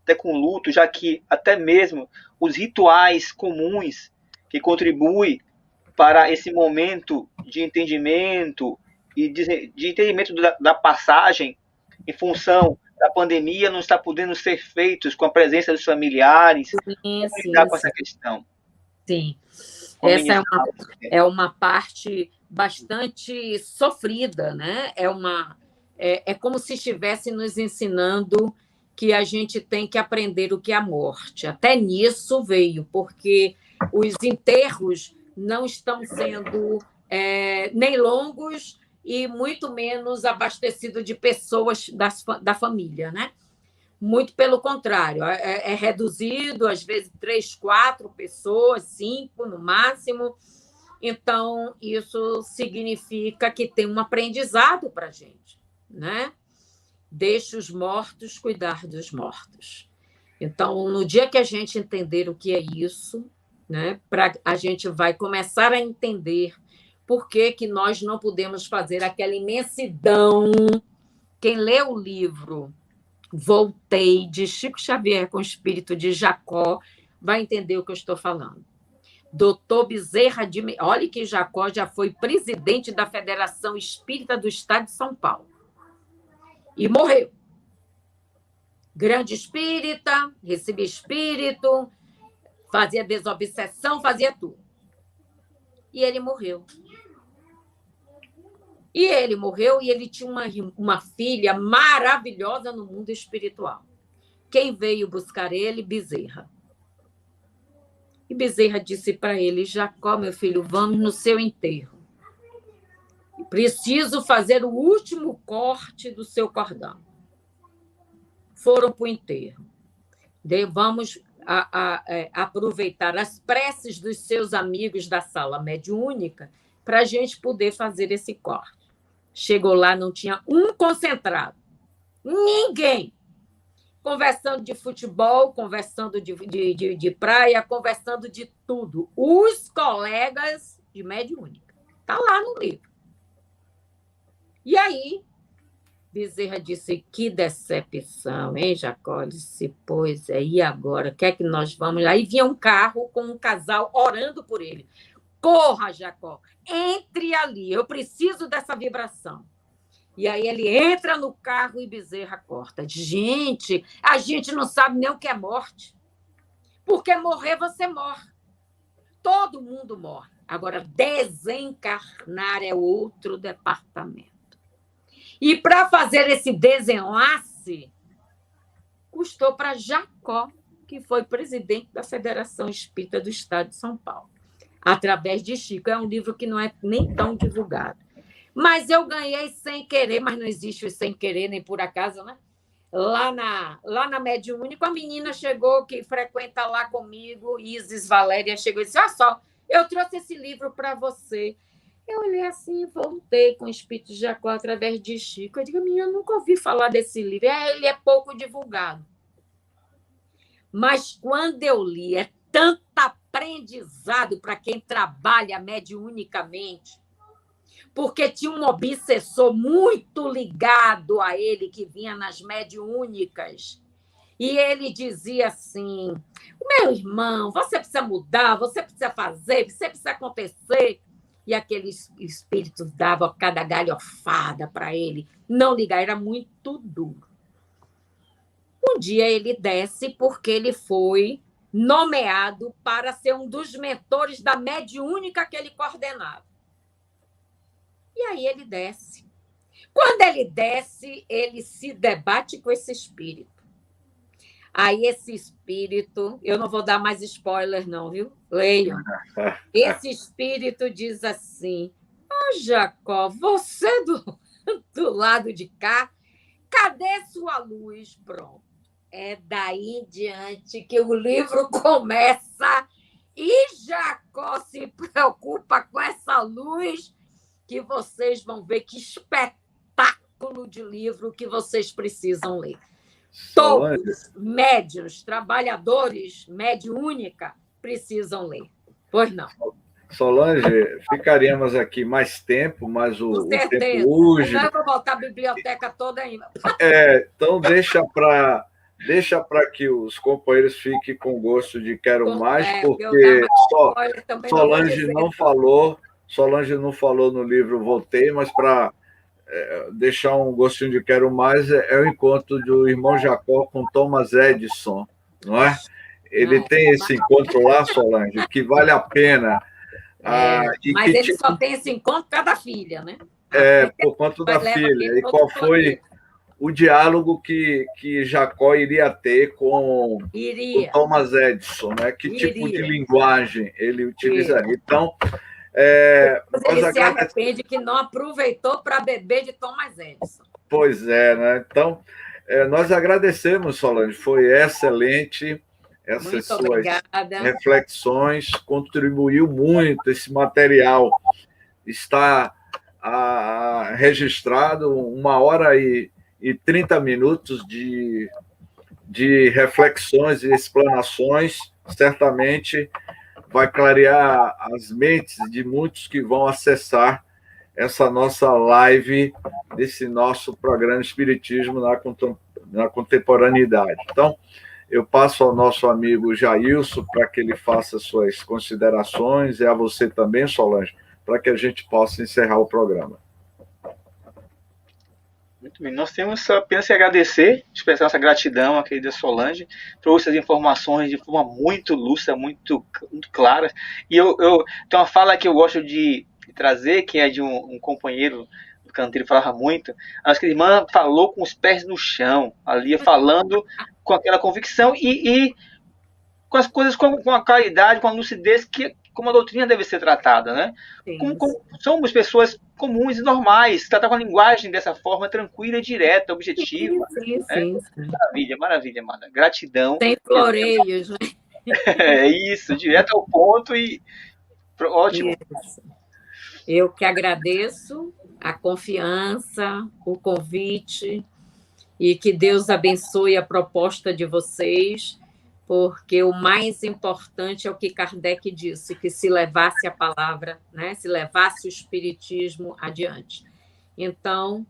até com luto, já que até mesmo os rituais comuns que contribuem para esse momento de entendimento e de entendimento da passagem em função da pandemia não está podendo ser feitos com a presença dos familiares. Como lidar com essa questão? Sim. Essa é uma parte bastante sofrida, né? É como se estivesse nos ensinando que a gente tem que aprender o que é a morte. Até nisso veio, porque os enterros não estão sendo nem longos e muito menos abastecidos de pessoas da família, né? Muito pelo contrário, é reduzido, às vezes 3, 4 pessoas, 5 no máximo. Então, isso significa que tem um aprendizado para a gente, né? Deixa os mortos cuidar dos mortos. Então, no dia que a gente entender o que é isso, né, a gente vai começar a entender por que nós não podemos fazer aquela imensidão. Quem lê o livro Voltei, de Chico Xavier com o Espírito de Jacó, vai entender o que eu estou falando. Doutor Bezerra de... Olha que Jacó já foi presidente da Federação Espírita do Estado de São Paulo. E morreu. Grande espírita, recebia espírito, fazia desobsessão, fazia tudo. E ele morreu. E ele tinha uma filha maravilhosa no mundo espiritual. Quem veio buscar ele? Bezerra. E Bezerra disse para ele: Jacó, meu filho, vamos no seu enterro. Preciso fazer o último corte do seu cordão. Foram para o enterro. Vamos aproveitar as preces dos seus amigos da sala mediúnica para a gente poder fazer esse corte. Chegou lá, não tinha um concentrado. Ninguém. Conversando de futebol, conversando de praia, conversando de tudo. Os colegas de mediúnica. Está lá no livro. E aí, Bezerra disse: que decepção, hein, Jacó? Ele disse: pois é, e agora? O que é que nós vamos? Aí vinha um carro com um casal orando por ele. Corra, Jacó, entre ali, eu preciso dessa vibração. E aí ele entra no carro e Bezerra corta. Gente, a gente não sabe nem o que é morte. Porque morrer, você morre. Todo mundo morre. Agora, desencarnar é outro departamento. E para fazer esse desenlace, custou para Jacó, que foi presidente da Federação Espírita do Estado de São Paulo, através de Chico. É um livro que não é nem tão divulgado. Mas eu ganhei sem querer, mas não existe o sem querer, nem por acaso, né? Lá na Mediúnica, a menina chegou, que frequenta lá comigo, Isis Valéria, chegou e disse: olha só, eu trouxe esse livro para você. Eu olhei assim, voltei com o Espírito de Jacó através de Chico. Eu digo: menina, eu nunca ouvi falar desse livro. Ele é pouco divulgado. Mas quando eu li, é tanto aprendizado para quem trabalha mediunicamente, porque tinha um obsessor muito ligado a ele, que vinha nas mediúnicas, e ele dizia assim: meu irmão, você precisa mudar, você precisa fazer, você precisa acontecer. E aqueles espíritos davam cada galhofada para ele não ligar, era muito duro. Um dia ele desce porque ele foi nomeado para ser um dos mentores da mediúnica que ele coordenava. E aí ele desce. Quando ele desce, ele se debate com esse espírito. Aí esse espírito, eu não vou dar mais spoiler não, viu? Leiam. Esse espírito diz assim: Jacó, você do lado de cá, cadê sua luz? Pronto. É daí em diante que o livro começa e Jacó se preocupa com essa luz, que vocês vão ver que espetáculo de livro que vocês precisam ler. Todos, médiuns, trabalhadores, mediúnica, precisam ler. Pois não. Solange, ficaríamos aqui mais tempo, mas o tempo urge. Não, eu vou botar a biblioteca toda ainda. Então, deixa para que os companheiros fiquem com gosto de quero mais, porque Solange não falou no livro Voltei, mas para deixar um gostinho de quero mais é o encontro do irmão Jacó com Thomas Edison, não é? Ele tem esse encontro lá, Solange, que vale a pena. Mas ele só tem esse encontro por causa da filha, né? Por conta da filha. E qual foi o diálogo que Jacó iria ter com Thomas Edison, né? Que tipo de linguagem ele utilizaria? Então, ele se arrepende que não aproveitou para beber de Thomas Edison. Pois é, né? Então, nós agradecemos, Solange, foi excelente. Essas suas reflexões contribuiu muito. Esse material está registrado 1h30 de reflexões e explanações. Certamente vai clarear as mentes de muitos que vão acessar essa nossa live desse nosso programa Espiritismo na Contemporaneidade. Então, eu passo ao nosso amigo Jailson para que ele faça suas considerações, e a você também, Solange, para que a gente possa encerrar o programa. Muito bem, nós temos apenas que agradecer, expressar nossa gratidão à querida Solange, trouxe as informações de forma muito lúcida, muito clara, e eu tem uma fala que eu gosto de trazer, que é de um companheiro do canteiro, falava muito, a nossa irmã falou com os pés no chão, ali falando com aquela convicção e com as coisas com a claridade, com a lucidez como a doutrina deve ser tratada, né? Somos pessoas comuns e normais, tratar com a linguagem dessa forma tranquila, direta, objetiva. Sim. Maravilha, amada. Gratidão. Sem floreios, né? É isso, direto ao ponto e ótimo. Isso. Eu que agradeço a confiança, o convite, e que Deus abençoe a proposta de vocês, porque o mais importante é o que Kardec disse, que se levasse a palavra, né? Se levasse o espiritismo adiante. Então,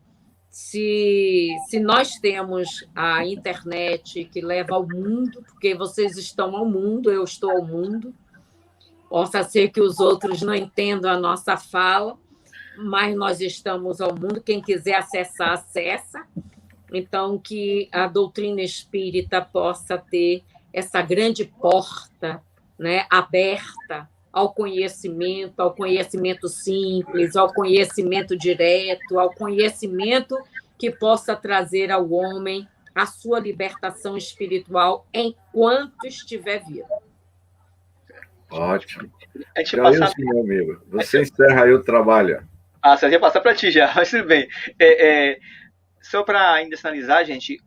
se nós temos a internet que leva ao mundo, porque vocês estão ao mundo, eu estou ao mundo, possa ser que os outros não entendam a nossa fala, mas nós estamos ao mundo, quem quiser acessar, acessa. Então, que a doutrina espírita possa ter essa grande porta, né, aberta ao conhecimento simples, ao conhecimento direto, ao conhecimento que possa trazer ao homem a sua libertação espiritual enquanto estiver vivo. Ótimo. Jailson, meu amigo, você encerra aí o trabalho. Você ia passar para ti já, mas tudo bem. Só para ainda finalizar, gente,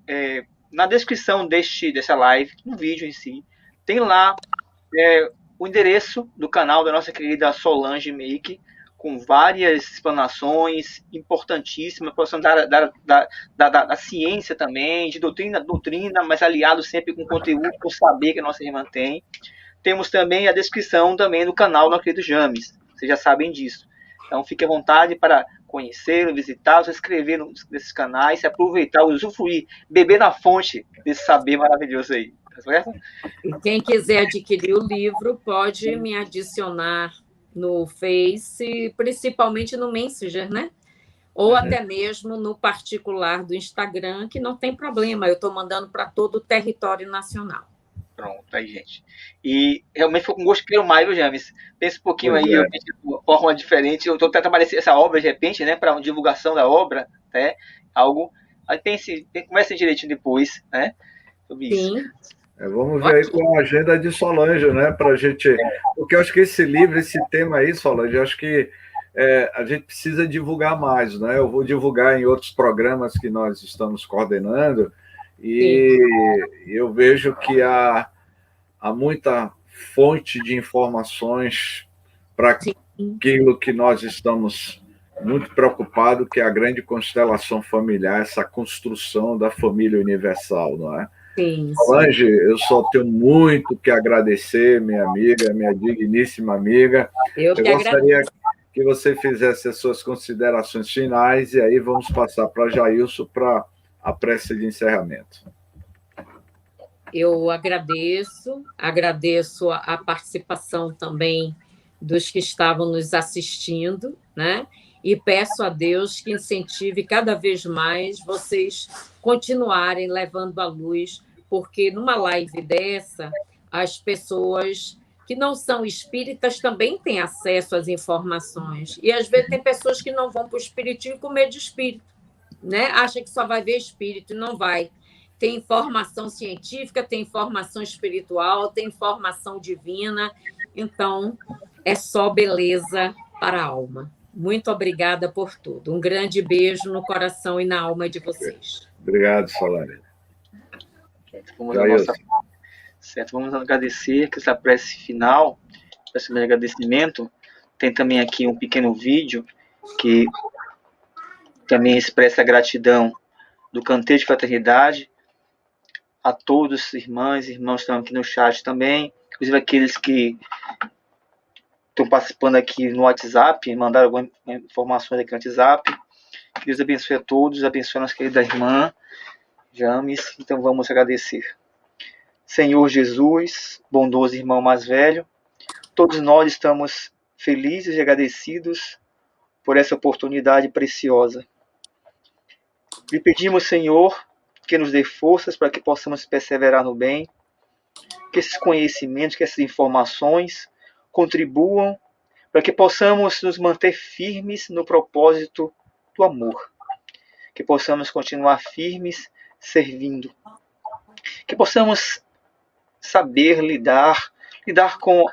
na descrição dessa live, no vídeo em si, tem lá o endereço do canal da nossa querida Solange Meik, com várias explanações importantíssimas, da ciência também, de doutrina, mas aliado sempre com conteúdo, com saber que a nossa irmã tem. Temos também a descrição também do canal do nosso querido James, vocês já sabem disso. Então, fique à vontade para conhecê-lo, visitá-lo, se inscrever nesses canais, se aproveitar, usufruir, beber na fonte desse saber maravilhoso aí. Tá certo? E quem quiser adquirir o livro, pode me adicionar no Face, principalmente no Messenger, né? Ou até mesmo no particular do Instagram, que não tem problema, eu estou mandando para todo o território nacional. Pronto, aí, gente. E realmente ficou com gosto de quero mais, viu, James? Pensa um pouquinho aí, de uma forma diferente. Eu estou até trabalhando essa obra, de repente, né, para uma divulgação da obra, né? Algo. Aí conversa direitinho depois, né? Sobre isso. Sim. Vamos ver aí com a agenda de Solange, né? Para a gente. Porque eu acho que esse livro, esse tema aí, Solange, eu acho que a gente precisa divulgar mais, né? Eu vou divulgar em outros programas que nós estamos coordenando. E eu vejo que há muita fonte de informações para aquilo que nós estamos muito preocupados, que é a grande constelação familiar, essa construção da família universal, não é? Sim, sim. Solange, eu só tenho muito que agradecer, minha amiga, minha digníssima amiga. Eu Eu que gostaria agradeço. que você fizesse as suas considerações finais e aí vamos passar para Jailson para a prece de encerramento. Eu agradeço a participação também dos que estavam nos assistindo, né? E peço a Deus que incentive cada vez mais vocês continuarem levando a luz, porque numa live dessa, as pessoas que não são espíritas também têm acesso às informações. E às vezes tem pessoas que não vão para o espiritismo com medo de espírito, né? Acha que só vai ver espírito e não vai. Tem informação científica, tem informação espiritual, tem informação divina. Então, é só beleza para a alma. Muito obrigada por tudo. Um grande beijo no coração e na alma de vocês. Obrigado, Solange. Vamos agradecer que essa prece final, esse meu agradecimento, tem também aqui um pequeno vídeo que também expressa a gratidão do Canteiro de Fraternidade a todos, irmãs e irmãos que estão aqui no chat também, inclusive aqueles que estão participando aqui no WhatsApp, mandaram algumas informações aqui no WhatsApp. Que Deus abençoe a todos, abençoe a nossa querida irmã James. Então vamos agradecer. Senhor Jesus, bondoso irmão mais velho, todos nós estamos felizes e agradecidos por essa oportunidade preciosa. Lhe pedimos, Senhor, que nos dê forças para que possamos perseverar no bem, que esses conhecimentos, que essas informações contribuam para que possamos nos manter firmes no propósito do amor, que possamos continuar firmes servindo, que possamos saber lidar com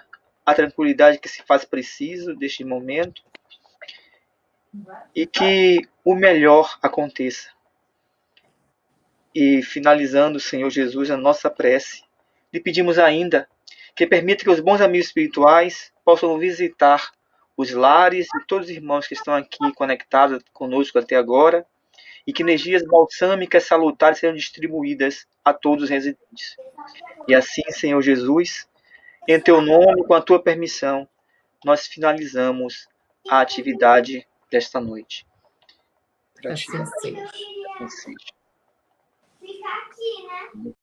a tranquilidade que se faz preciso deste momento e que o melhor aconteça. E finalizando, Senhor Jesus, a nossa prece, lhe pedimos ainda que permita que os bons amigos espirituais possam visitar os lares de todos os irmãos que estão aqui conectados conosco até agora e que energias balsâmicas salutares sejam distribuídas a todos os residentes. E assim, Senhor Jesus, em teu nome, com a tua permissão, nós finalizamos a atividade desta noite. Assim seja. Assim seja. Fica aqui, né?